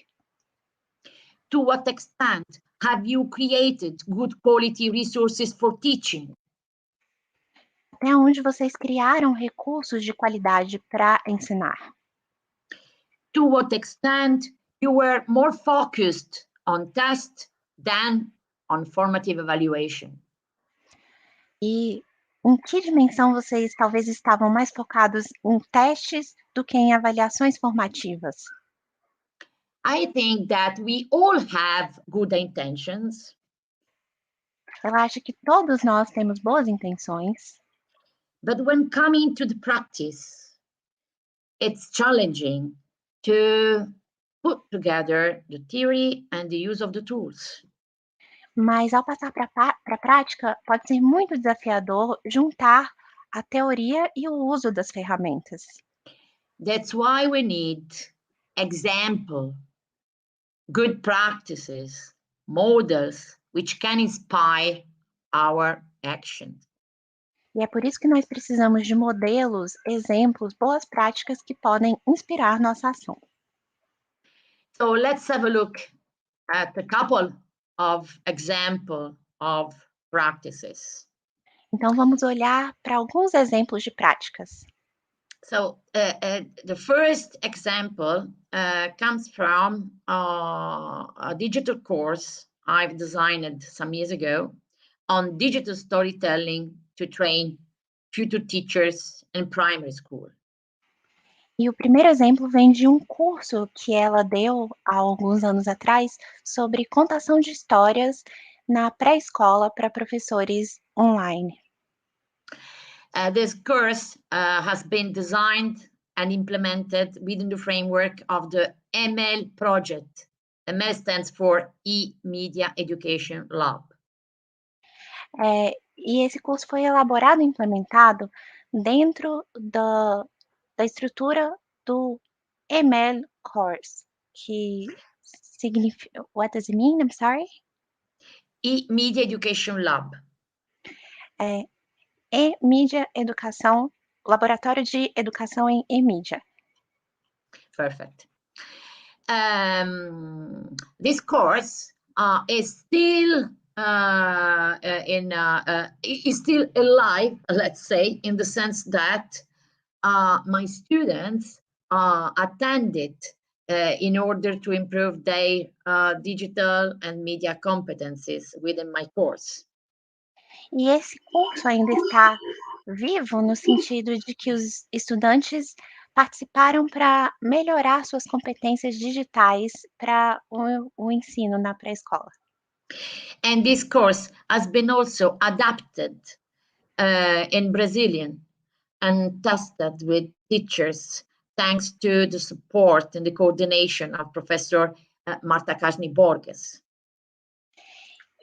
To what extent have you created good quality resources for teaching? Até onde vocês criaram recursos de qualidade para ensinar? To what extent you were more focused on test than on formative evaluation? E em que dimensão vocês talvez estavam mais focados em testes do que em avaliações formativas? I think that we all have good intentions, Eu acho que todos nós temos boas intenções, but when coming to the practice, it's challenging to put together the theory and the use of the tools. mas ao passar para a prática, pode ser muito desafiador juntar a teoria e o uso das ferramentas. That's why we need example, good practices, models, which can inspire our action. E é por isso que nós precisamos de modelos, exemplos, boas práticas que podem inspirar nossa ação. So let's have a look at a couple of examples of practices. Então vamos olhar para alguns exemplos de práticas. So the first example comes from a digital course I've designed some years ago on digital storytelling to train future teachers in primary school. E o primeiro exemplo vem de um curso que ela deu há alguns anos atrás sobre contação de histórias na pré-escola para professores online. This course has been designed and implemented within the framework of the ML project. ML stands for E-Media Education Lab. E esse curso foi elaborado e implementado dentro da estrutura do ML course, que significa... What does it mean? I'm sorry? E-Media Education Lab. E-Mídia Educação, Laboratório de Educação em E-Mídia. Perfect. This course is still is still alive, let's say, in the sense that my students attended in order to improve their digital and media competencies within my course. E esse curso ainda está vivo no sentido de que os estudantes participaram para melhorar suas competências digitais para o ensino na pré-escola. And this course has been also adapted in Brazilian and tested with teachers, thanks to the support and the coordination of Professor Marta Casni Borges.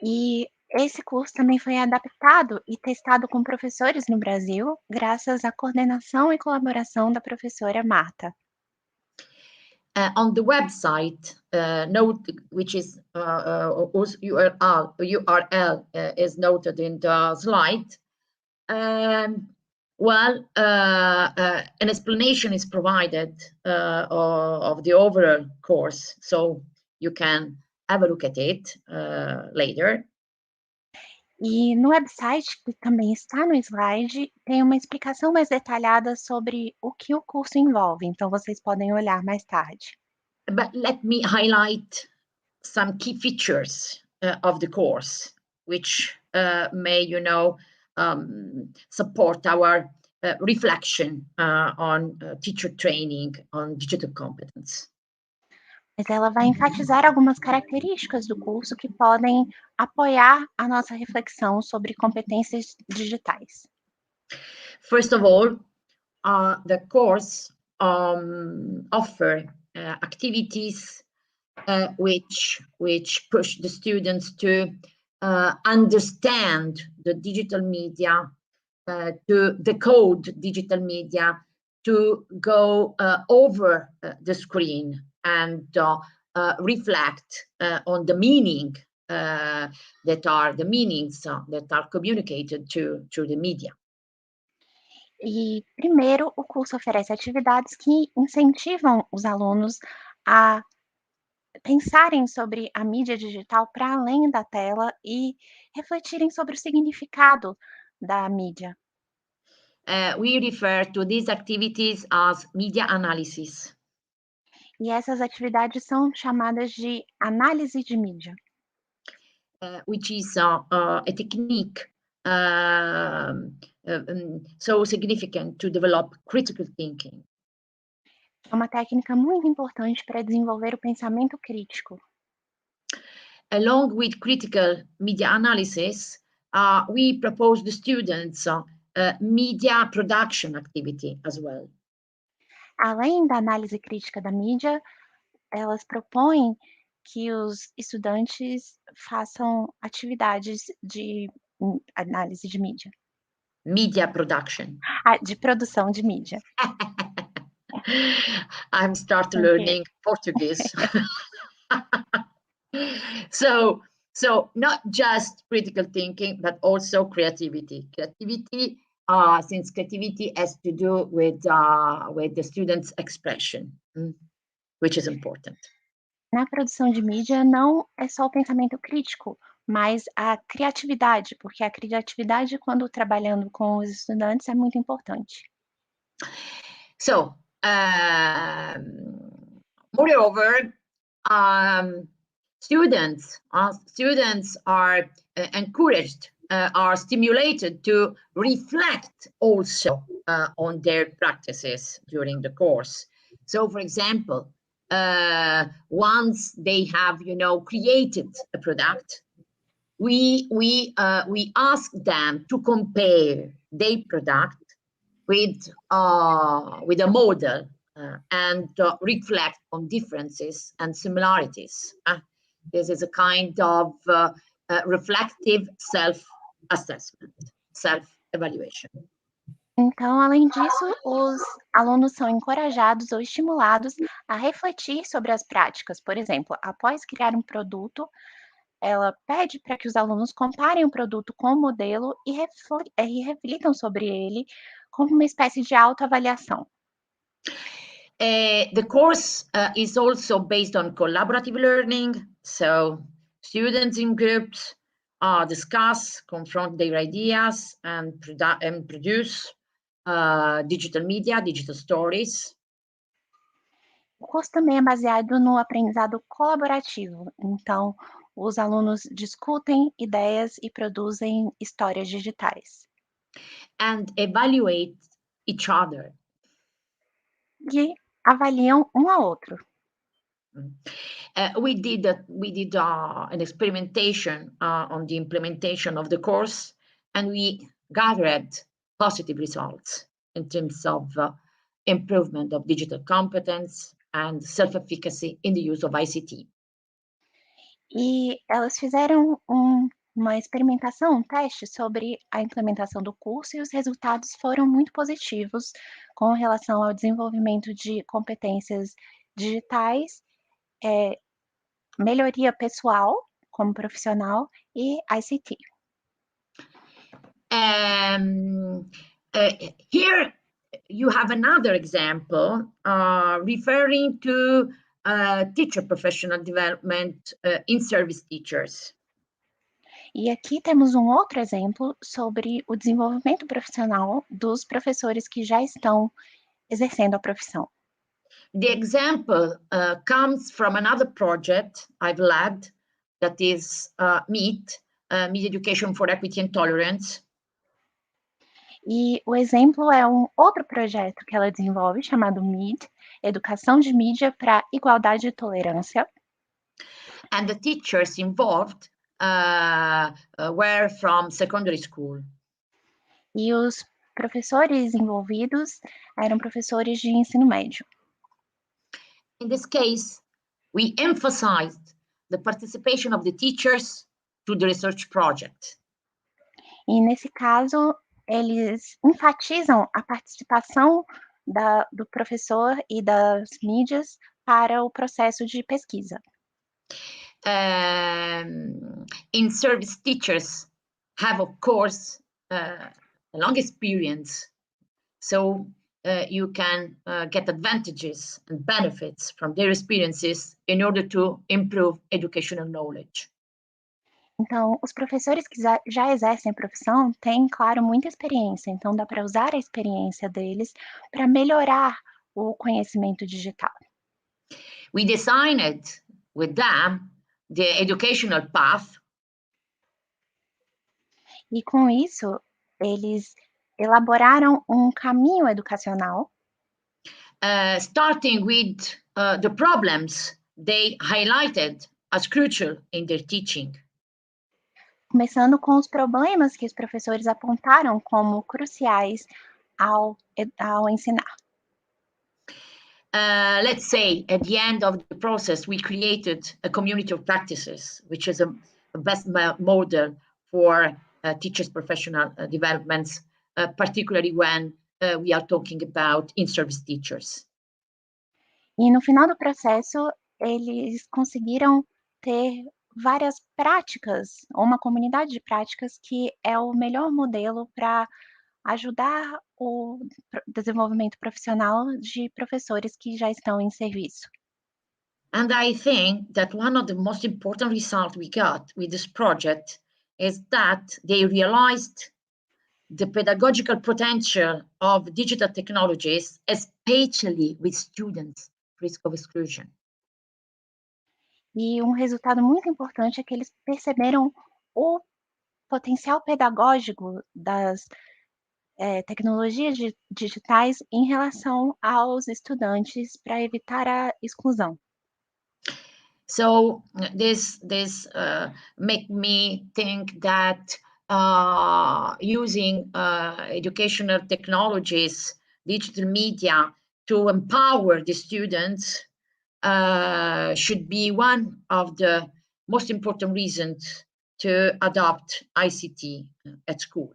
E esse curso também foi adaptado e testado com professores no Brasil, graças à coordenação e colaboração da professora Marta. On the website, which is URL is noted in the slide. An explanation is provided of the overall course, so you can have a look at it later. E no website, que também está no slide, tem uma explicação mais detalhada sobre o que o curso envolve, então vocês podem olhar mais tarde. But let me highlight some key features of the course, which may, support our reflection on teacher training on digital competence. Mas ela vai enfatizar algumas características do curso que podem apoiar a nossa reflexão sobre competências digitais. First of all, the course offer activities which push the students to understand the digital media, to decode digital media, to go over the screen and reflect on the meaning that are communicated through the media. E, primeiro, o curso oferece atividades que incentivam os alunos a pensarem sobre a mídia digital para além da tela e refletirem sobre o significado da mídia. We refer to these activities as media analysis. E essas atividades são chamadas de análise de mídia. Which is a technique so significant to develop critical thinking. É uma técnica muito importante para desenvolver o pensamento crítico. Along with critical media analysis, we propose the students media production activity as well. Além da análise crítica da mídia, elas propõem que os estudantes façam atividades de análise de mídia. Media production. De produção de mídia. I'm start learning Portuguese. So not just critical thinking, but also creativity. Creativity, since creativity has to do with the student's expression, which is important. Na produção de mídia, não é só o pensamento crítico, mas a criatividade, porque a criatividade, quando trabalhando com os estudantes, é muito importante. So, moreover, students are encouraged, are stimulated to reflect also on their practices during the course. So, for example, once they have, created a product, we ask them to compare their product with a model and reflect on differences and similarities. This is a kind of reflective self-assessment, self-evaluation. Então, além disso, os alunos são encorajados ou estimulados a refletir sobre as práticas. Por exemplo, após criar um produto, ela pede para que os alunos comparem o produto com o modelo e reflitam sobre ele como uma espécie de autoavaliação. The course is also based on collaborative learning, so students in groups discuss, confront their ideas, and produce digital media, digital stories. O curso também é baseado no aprendizado colaborativo, então os alunos discutem ideias e produzem histórias digitais. and evaluate each other. E avaliam um ao outro. We did an experimentation on the implementation of the course, and we gathered positive results in terms of improvement of digital competence and self-efficacy in the use of ICT. E elas fizeram uma experimentação, um teste sobre a implementação do curso e os resultados foram muito positivos com relação ao desenvolvimento de competências digitais, melhoria pessoal como profissional e ICT. Here you have another example referring to teacher professional development in service teachers. E aqui temos um outro exemplo sobre o desenvolvimento profissional dos professores que já estão exercendo a profissão. The example comes from another project I've led, that is MEET, Media Education for Equity and Tolerance. E o exemplo é um outro projeto que ela desenvolve, chamado MEET, Educação de Mídia para Igualdade e Tolerância. And the teachers involved were from secondary school. E os professores envolvidos eram professores de ensino médio. In this case, we emphasized the participation of the teachers to the research project. E nesse caso, eles enfatizam a participação do professor e das mídias para o processo de pesquisa. In service teachers have, of course, a long experience, so you can get advantages and benefits from their experiences in order to improve educational knowledge. Então, os professores que já exercem a profissão têm, claro, muita experiência, então dá para usar a experiência deles para melhorar o conhecimento digital. We designed with them the educational path. E com isso, eles elaboraram um caminho educacional, starting with the problems they highlighted as crucial in their teaching. começando com os problemas que os professores apontaram como cruciais ao ensinar. Let's say at the end of the process, we created a community of practices, which is a best model for teachers' professional developments, particularly when we are talking about in-service teachers. E no final do processo, eles conseguiram ter várias práticas, ou uma comunidade de práticas que é o melhor modelo para ajudar o desenvolvimento profissional de professores que já estão em serviço. And I think that one of the most important results we got with this project is that they realized the pedagogical potential of digital technologies, especially with students at risk of exclusion. E um resultado muito importante é que eles perceberam o potencial pedagógico das tecnologias digitais em relação aos estudantes para evitar a exclusão. So this make me think that using educational technologies, digital media to empower the students should be one of the most important reasons to adopt ICT at school.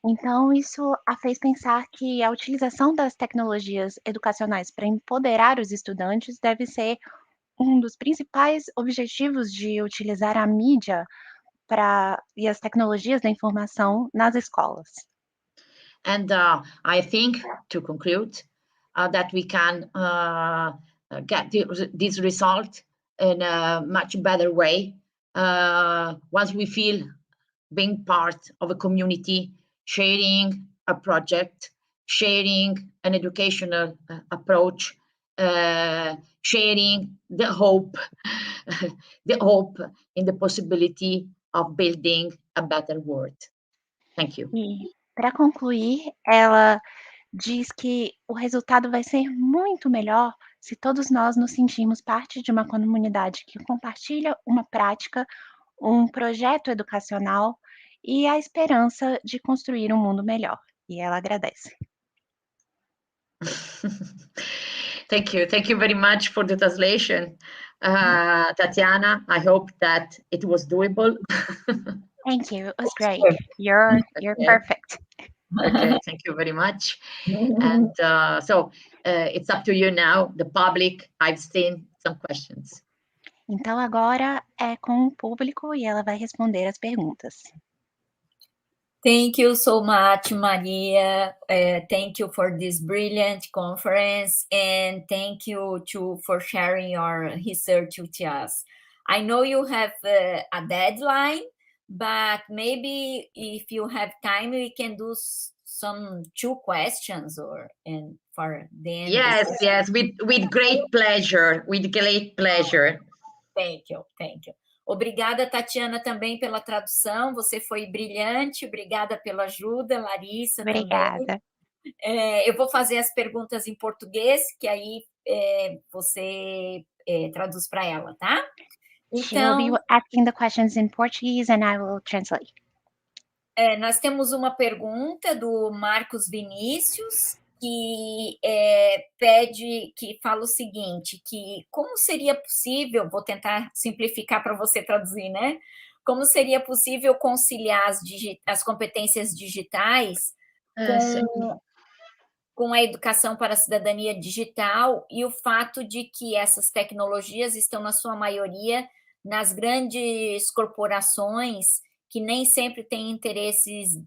Então, isso a fez pensar que a utilização das tecnologias educacionais para empoderar os estudantes deve ser um dos principais objetivos de utilizar a mídia e as tecnologias da informação nas escolas. And I think, to conclude, that we can get this result in a much better way once we feel being part of a community, sharing a project, sharing an educational approach, sharing the hope, the hope in the possibility of building a better world. Thank you. E, para concluir, ela diz que o resultado vai ser muito melhor se todos nós nos sentirmos parte de uma comunidade que compartilha uma prática, um projeto educacional e a esperança de construir um mundo melhor. E ela agradece. Thank you very much for the translation, Tatiana. I hope that it was doable. Thank you. It was great. You're perfect. Okay, thank you very much. And so it's up to you now, the public. I've seen some questions. Então agora é com o público e ela vai responder as perguntas. Thank you so much, Maria. Thank you for this brilliant conference, and thank you for sharing your research with us. I know you have a deadline, but maybe if you have time, we can do some 2 questions and for the end. Yes, with great pleasure, Thank you. Obrigada, Tatiana, também pela tradução. Você foi brilhante. Obrigada pela ajuda, Larissa. Obrigada. Também. Eu vou fazer as perguntas em português, que aí você traduz para ela, tá? Então, she'll be asking the questions in Portuguese and I will translate. Nós temos uma pergunta do Marcos Vinícius, que que fala o seguinte, que como seria possível, vou tentar simplificar para você traduzir, né? Como seria possível conciliar as competências digitais com a educação para a cidadania digital e o fato de que essas tecnologias estão, na sua maioria, nas grandes corporações que nem sempre têm interesses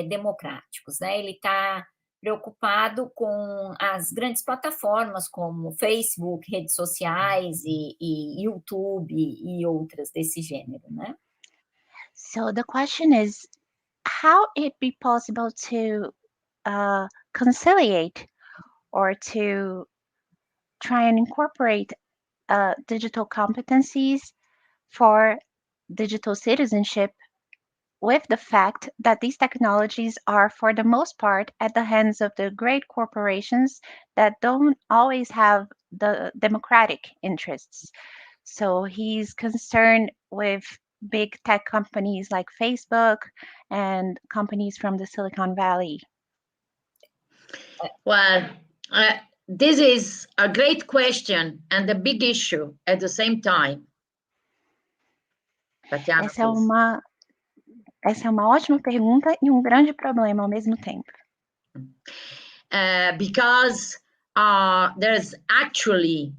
democráticos, né? Ele está preocupado com as grandes plataformas como Facebook, redes sociais e YouTube e outras desse gênero, né? So the question is, how it be possible to conciliate or to try and incorporate digital competencies for digital citizenship with the fact that these technologies are, for the most part, at the hands of the great corporations that don't always have the democratic interests. So he's concerned with big tech companies like Facebook and companies from the Silicon Valley. Well, this is a great question and a big issue at the same time. Tatiana, essa é uma ótima pergunta e um grande problema ao mesmo tempo. Because there's actually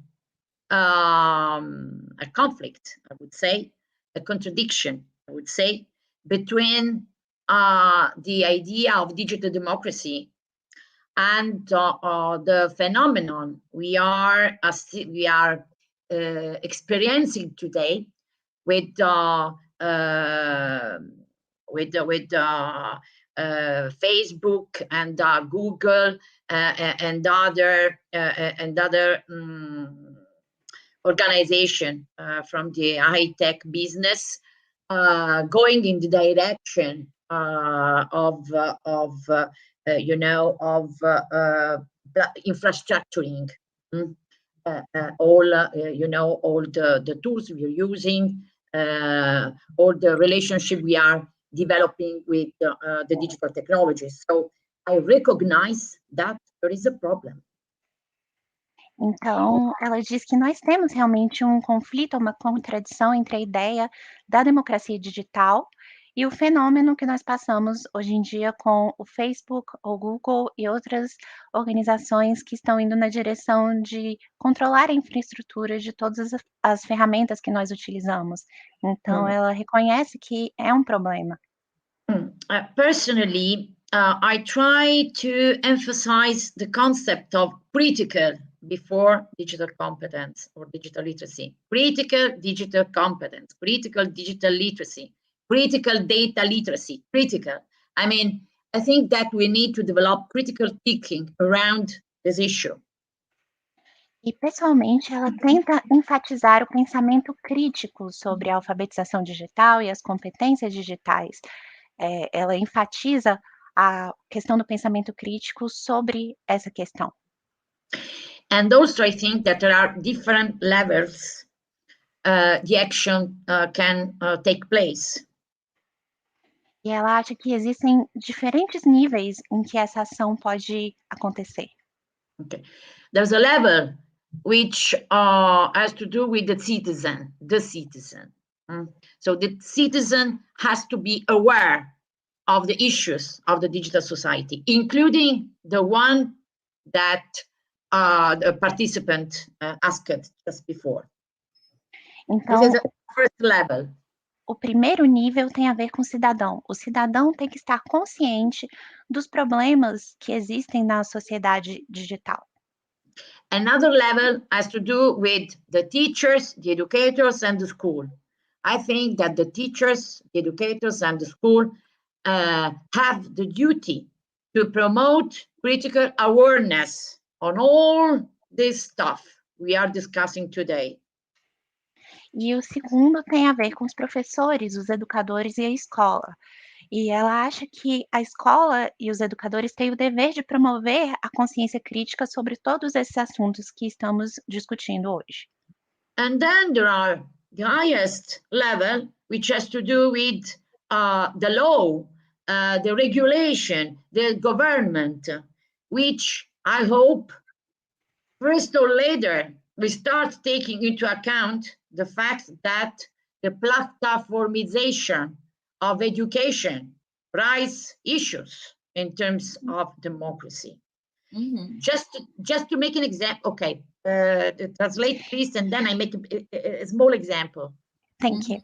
a conflict, I would say, a contradiction, I would say, between the idea of digital democracy and the phenomenon we are experiencing today with Facebook and Google and other organization from the high-tech business going in the direction of infrastructuring all the tools we are using, all the relationship we are developing with the digital technologies. So I recognize that there is a problem. Então, ela diz que nós temos realmente um conflito, uma contradição entre a ideia da democracia digital e o fenômeno que nós passamos hoje em dia com o Facebook, o Google e outras organizações que estão indo na direção de controlar a infraestrutura de todas as ferramentas que nós utilizamos. Então, ela reconhece que é um problema. Personally, I try to emphasize the concept of critical before digital competence or digital literacy. Critical digital competence, critical digital literacy, critical data literacy, critical. I mean, I think that we need to develop critical thinking around this issue. E, pessoalmente, ela tenta enfatizar o pensamento crítico sobre a alfabetização digital e as competências digitais. Ela enfatiza a questão do pensamento crítico sobre essa questão. And also, I think that there are different levels the action can take place. E ela acha que existem diferentes níveis em que essa ação pode acontecer. Okay, there's a level which has to do with the citizen. So the citizen has to be aware of the issues of the digital society, including the one that the participant asked just before. Então, this is the first level. O primeiro nível tem a ver com o cidadão. O cidadão tem que estar consciente dos problemas que existem na sociedade digital. Another level has to do with the teachers, the educators, and the school. I think that the teachers, the educators, and the school have the duty to promote critical awareness on all this stuff we are discussing today. E o segundo tem a ver com os professores, os educadores e a escola. E ela acha que a escola e os educadores têm o dever de promover a consciência crítica sobre todos esses assuntos que estamos discutindo hoje. And then there are the highest level, which has to do with the law, the regulation, the government, which I hope first or later we start taking into account the fact that the platformization of education raises issues in terms of democracy. Uhum. Just to make an example, okay, translate please, and then I make a small example. Thank you.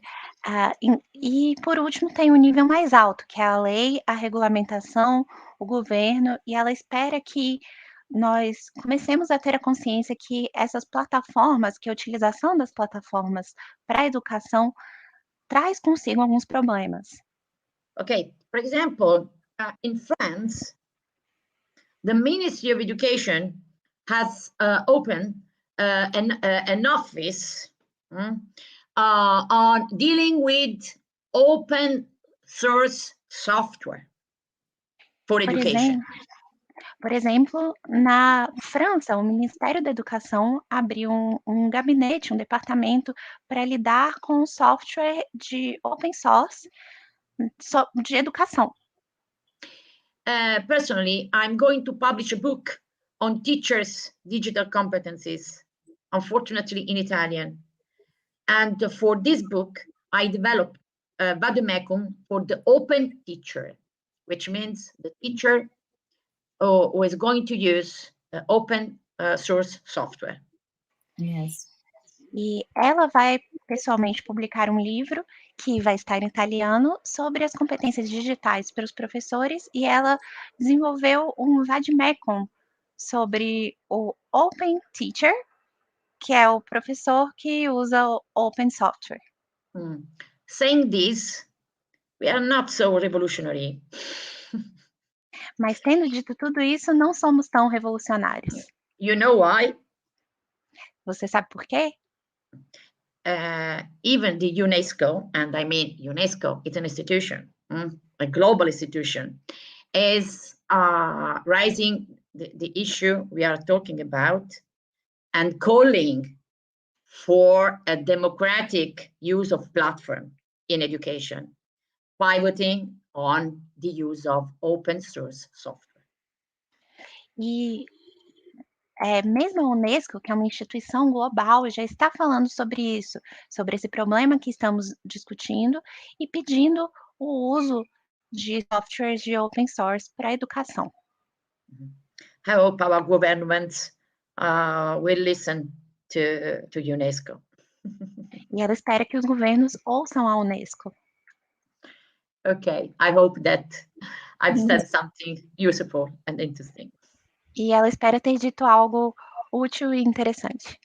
E por último tem o nível mais alto, que é a lei, a regulamentação, o governo, e ela espera que nós comecemos a ter a consciência que essas plataformas, que a utilização das plataformas para a educação traz consigo alguns problemas. Okay, for example, in France, the Ministry of Education has opened an office on dealing with open source software for education. Por exemplo, na França, o Ministério da Educação abriu um gabinete, um departamento para lidar com software de open source de educação. Personally, I'm going to publish a book on teachers' digital competencies, unfortunately in Italian. And for this book, I developed vademecum for the open teacher, which means the teacher who is going to use open source software. Yes. E ela vai pessoalmente publicar um livro que vai estar em italiano sobre as competências digitais para os professores, e ela desenvolveu um vademecum sobre o Open Teacher, que é o professor que usa o Open Software. Saying this, we are not so revolutionary. Mas tendo dito tudo isso, não somos tão revolucionários. You know why? Você sabe por quê? Even the UNESCO, and I mean UNESCO, it's an institution, a global institution, is raising the issue we are talking about and calling for a democratic use of platform in education, pivoting on the use of open source software. E mesmo a UNESCO, que é uma instituição global, já está falando sobre isso, sobre esse problema que estamos discutindo e pedindo o uso de softwares de open source para a educação. I hope our governments will listen to UNESCO. E ela espera que os governos ouçam a UNESCO. Okay, I hope that I've said something useful and interesting. E ela espera ter dito algo útil e interessante.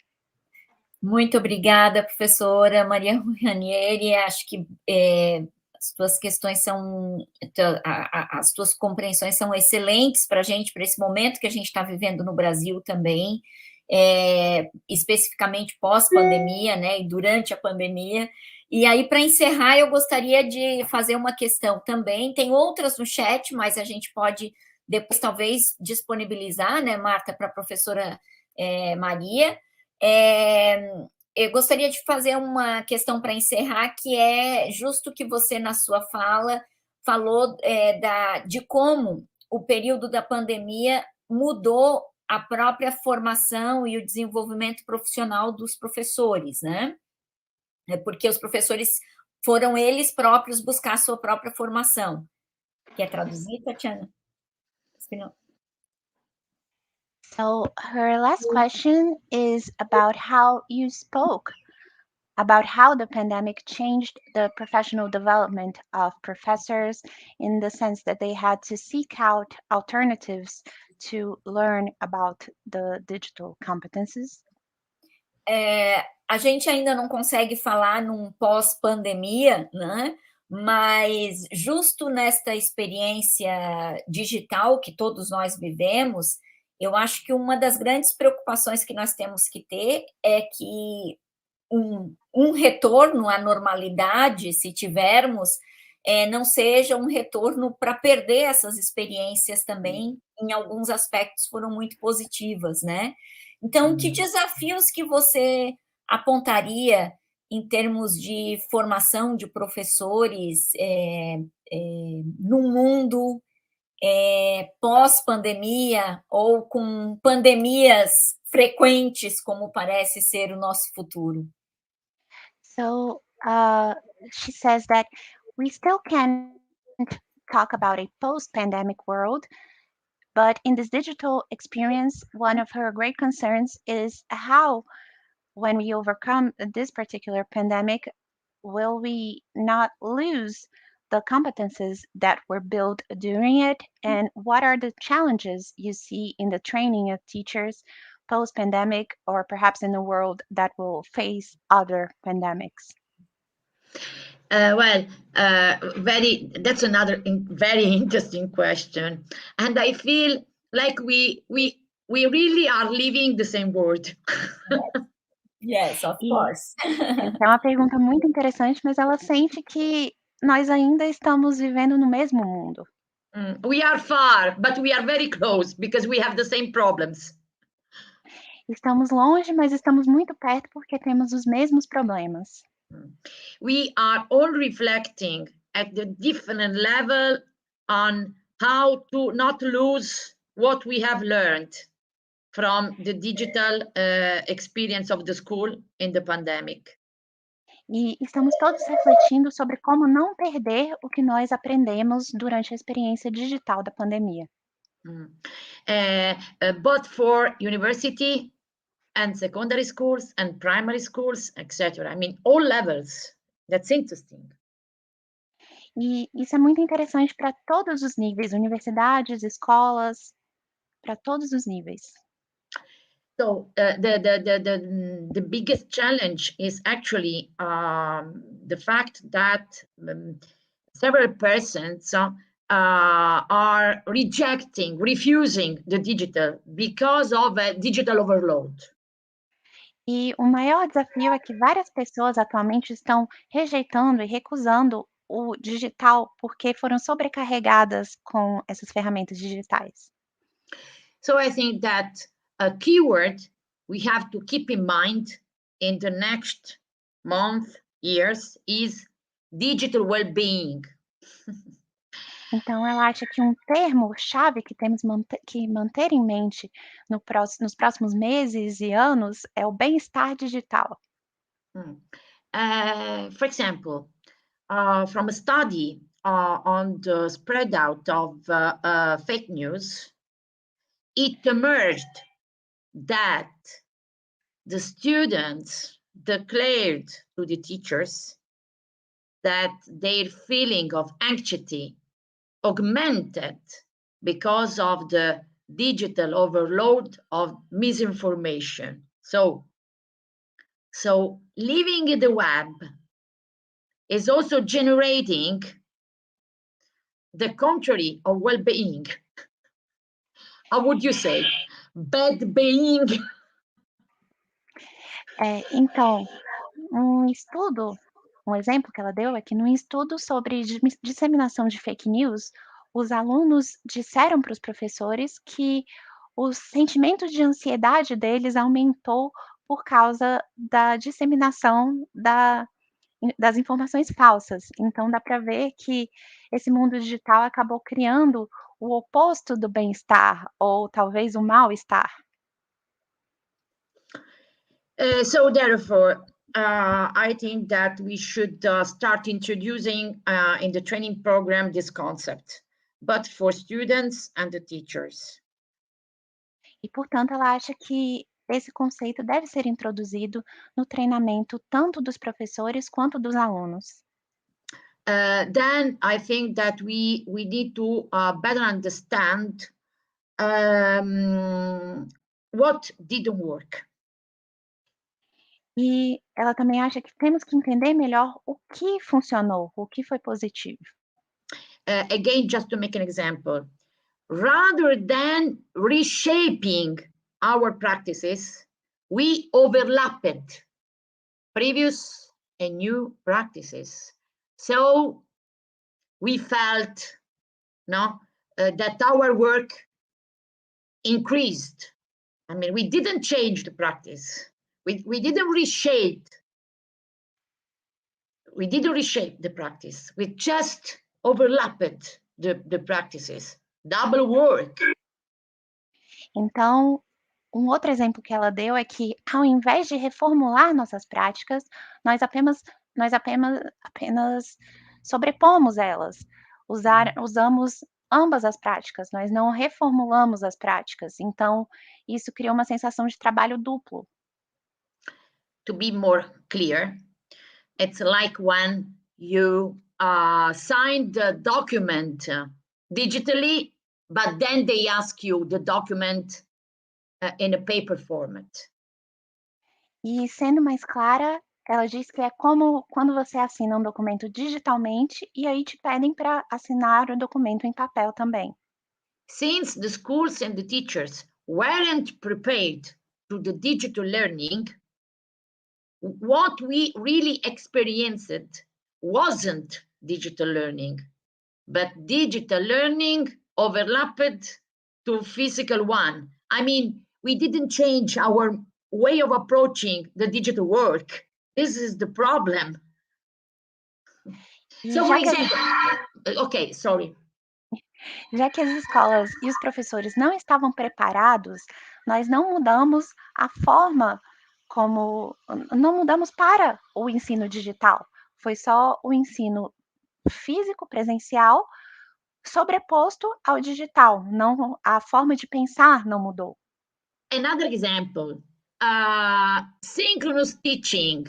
Muito obrigada, professora Maria Ranieri. Acho que as tuas questões as tuas compreensões são excelentes para a gente, para esse momento que a gente está vivendo no Brasil também. especificamente pós-pandemia, né, e durante a pandemia. E aí, para encerrar, eu gostaria de fazer uma questão também. Tem outras no chat, mas a gente pode depois, talvez, disponibilizar, né, Marta, para a professora Maria. Eu gostaria de fazer uma questão para encerrar, que é justo que você, na sua fala, falou de como o período da pandemia mudou a própria formação e o desenvolvimento profissional dos professores, né? Porque os professores foram eles próprios buscar a sua própria formação. Quer traduzir, Tatiana? So her last question is about how you spoke about how the pandemic changed the professional development of professors in the sense that they had to seek out alternatives to learn about the digital competencies. A gente ainda não consegue falar num pós-pandemia, né? Mas justo nesta experiência digital que todos nós vivemos, eu acho que uma das grandes preocupações que nós temos que ter é que um retorno à normalidade, se tivermos, não seja um retorno para perder essas experiências também, em alguns aspectos foram muito positivas, né? Então, que desafios que você apontaria em termos de formação de professores num mundo pós-pandemia ou com pandemias frequentes, como parece ser o nosso futuro? So she says that we still can't talk about a post-pandemic world, but in this digital experience, one of her great concerns is how, when we overcome this particular pandemic, will we not lose the competences that were built during it? And what are the challenges you see in the training of teachers post-pandemic, or perhaps in a world that will face other pandemics? That's another very interesting question. And I feel like we really are living the same world. Yes, of course. Essa é uma pergunta muito interessante, mas ela sente que nós ainda estamos vivendo no mesmo mundo. We are far, but we are very close because we have the same problems. Estamos longe, mas estamos muito perto porque temos os mesmos problemas. We are all reflecting at the different level on how to not lose what we have learned from the digital experience of the school in the pandemic. E estamos todos refletindo sobre como não perder o que nós aprendemos durante a experiência digital da pandemia. Both for university and secondary schools and primary schools, etc. I mean, all levels. That's interesting. E isso é muito interessante para todos os níveis, universidades, escolas, para todos os níveis. So the biggest challenge is actually the fact that several persons are refusing the digital because of a digital overload. E o maior desafio é que várias pessoas atualmente estão rejeitando e recusando o digital porque foram sobrecarregadas com essas ferramentas digitais. So I think that a keyword we have to keep in mind in the next month, years, is digital well-being. Então, ela acha que um termo-chave que temos que manter em mente nos próximos meses e anos é o bem-estar digital. For example, from a study on the spread out of fake news, it emerged that the students declared to the teachers that their feeling of anxiety augmented because of the digital overload of misinformation. So living in the web is also generating the contrary of well-being. How would you say? Bad being. Então, um exemplo que ela deu é que num estudo sobre disseminação de fake news, os alunos disseram para os professores que o sentimento de ansiedade deles aumentou por causa da disseminação das informações falsas. Então dá para ver que esse mundo digital acabou criando o oposto do bem-estar ou talvez o mal-estar. So therefore, I think that we should start introducing in the training program this concept, but for students and the teachers. E, portanto, ela acha que esse conceito deve ser introduzido no treinamento tanto dos professores quanto dos alunos. Then I think that we need to better understand what didn't work. E ela também acha que temos que entender melhor o que funcionou, o que foi positivo. Again, just to make an example, rather than reshaping our practices, we overlapped previous and new practices. So we felt that our work increased. I mean, we didn't change the practice. We didn't reshape. We didn't reshape the practice. We just overlapped the practices. Double work. Então, um outro exemplo que ela deu é que, ao invés de reformular nossas práticas, nós apenas sobrepomos elas. Usamos ambas as práticas, nós não reformulamos as práticas. Então, isso criou uma sensação de trabalho duplo. To be more clear, it's like when you sign the document digitally, but then they ask you the document in a paper format. E sendo mais clara, ela diz que é como quando você assina um documento digitalmente e aí te pedem para assinar o documento em papel também. Since the schools and the teachers weren't prepared to the digital learning, what we really experienced wasn't digital learning, but digital learning overlapped to physical one. I mean, we didn't change our way of approaching the digital work. This is the problem. So, for example, okay, sorry. Já que as escolas e os professores não estavam preparados, nós não mudamos a forma não mudamos para o ensino digital. Foi só o ensino físico, presencial, sobreposto ao digital. Não, a forma de pensar não mudou. Another example, synchronous teaching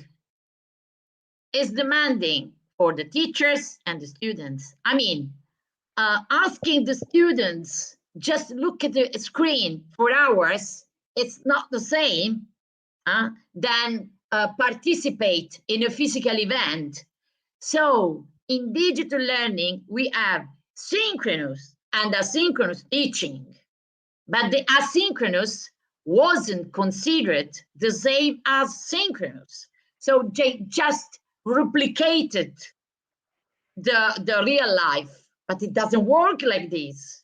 is demanding for the teachers and the students. I mean, asking the students just look at the screen for hours, it's not the same than participate in a physical event. So in digital learning, we have synchronous and asynchronous teaching, but the asynchronous wasn't considered the same as synchronous. So they just replicated the real life. But it doesn't work like this.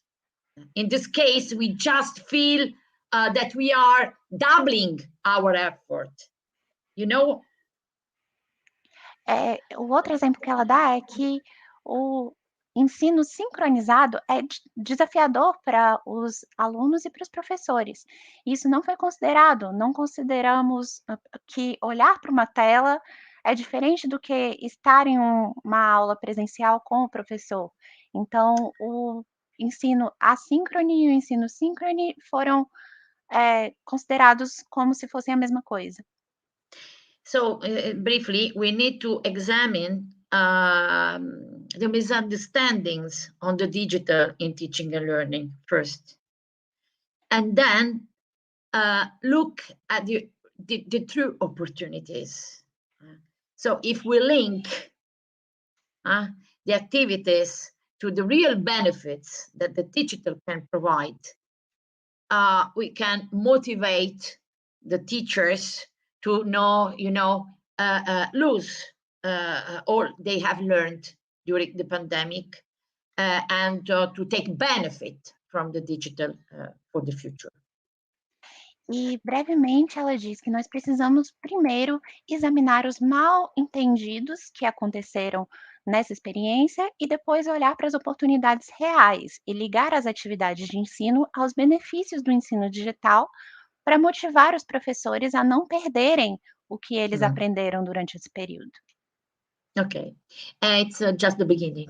In this case, we just feel that we are doubling our effort. You know? O outro exemplo que ela dá é que o ensino sincronizado é desafiador para os alunos e para os professores. Isso não foi considerado, não consideramos que olhar para uma tela é diferente do que estar em uma aula presencial com o professor. Então, o ensino assíncrono e o ensino síncrono foram considerados como se fossem a mesma coisa. So briefly, we need to examine the misunderstandings on the digital in teaching and learning first. And then look at the true opportunities. So if we link the activities to the real benefits that the digital can provide, we can motivate the teachers to know, lose all they have learned during the pandemic, and to take benefit from the digital for the future. E brevemente ela diz que nós precisamos primeiro examinar os mal entendidos que aconteceram nessa experiência e depois olhar para as oportunidades reais e ligar as atividades de ensino aos benefícios do ensino digital para motivar os professores a não perderem o que eles aprenderam durante esse período. Okay, it's just the beginning.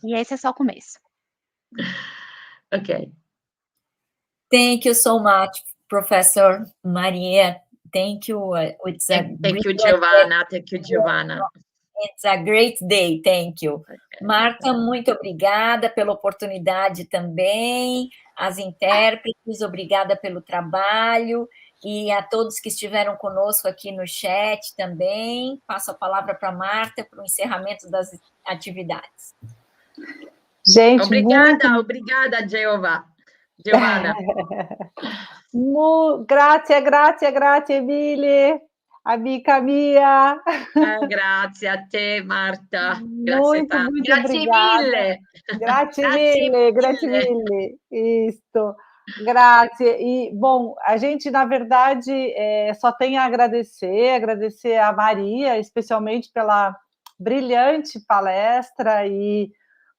E esse é só o começo. Okay. Thank you so much, Professor Maria. Thank you. It's a Thank you, Giovanna. Thank you, Giovanna. It's a great day, thank you. Okay. Marta, muito obrigada pela oportunidade também, as intérpretes, obrigada pelo trabalho, e a todos que estiveram conosco aqui no chat também. Passo a palavra para a Marta para o encerramento das atividades. Gente, obrigada, Giovanna. Grazie, Emile, amica mia. Grazie a te, Marta. Muito Grazie obrigada. mille. Grazie mille. Isso. Grazie. E, bom, a gente, na verdade, só tem a agradecer a Maria, especialmente pela brilhante palestra e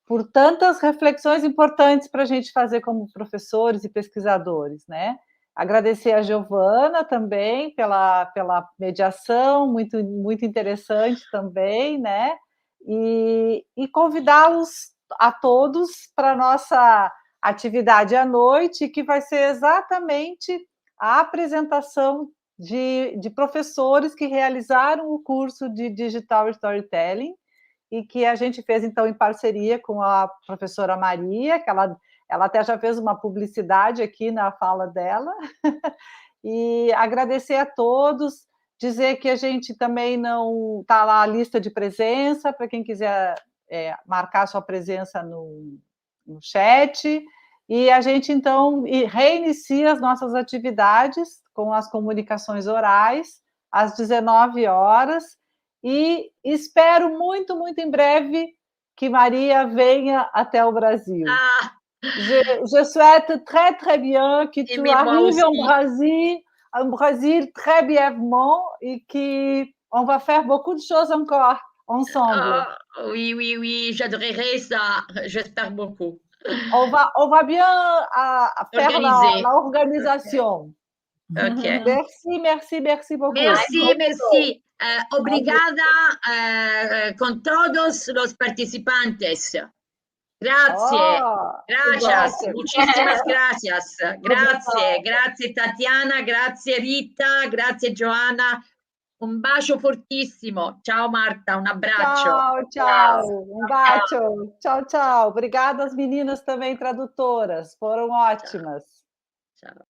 por tantas reflexões importantes para a gente fazer como professores e pesquisadores, né? Agradecer a Giovana também pela mediação, muito interessante também, né? E convidá-los a todos para a nossa atividade à noite, que vai ser exatamente a apresentação de professores que realizaram o curso de Digital Storytelling, e que a gente fez, então, em parceria com a professora Maria, que ela até já fez uma publicidade aqui na fala dela, e agradecer a todos, dizer que a gente também não está lá a lista de presença, para quem quiser marcar sua presença no chat, e a gente, então, reinicia as nossas atividades com as comunicações orais, às 19 horas, e espero muito em breve que Maria venha até o Brasil. Je souhaite très bien que tu arrives au Brasil très brièvement et qu'on va faire beaucoup de choses encore ensemble. Oui, j'adorerais ça, j'espère beaucoup. On va bien faire l'organisation. Okay. Merci beaucoup. Merci. Obrigada con todos los participantes. Grazie. Gracias. Muchísimas gracias. Grazie Tatiana, grazie Rita, grazie Joanna. Un bacio fortissimo. Ciao Marta, un abbraccio. Tchau. Um bacio. Tchau. Obrigada às meninas também tradutoras. Foram ótimas. Tchau.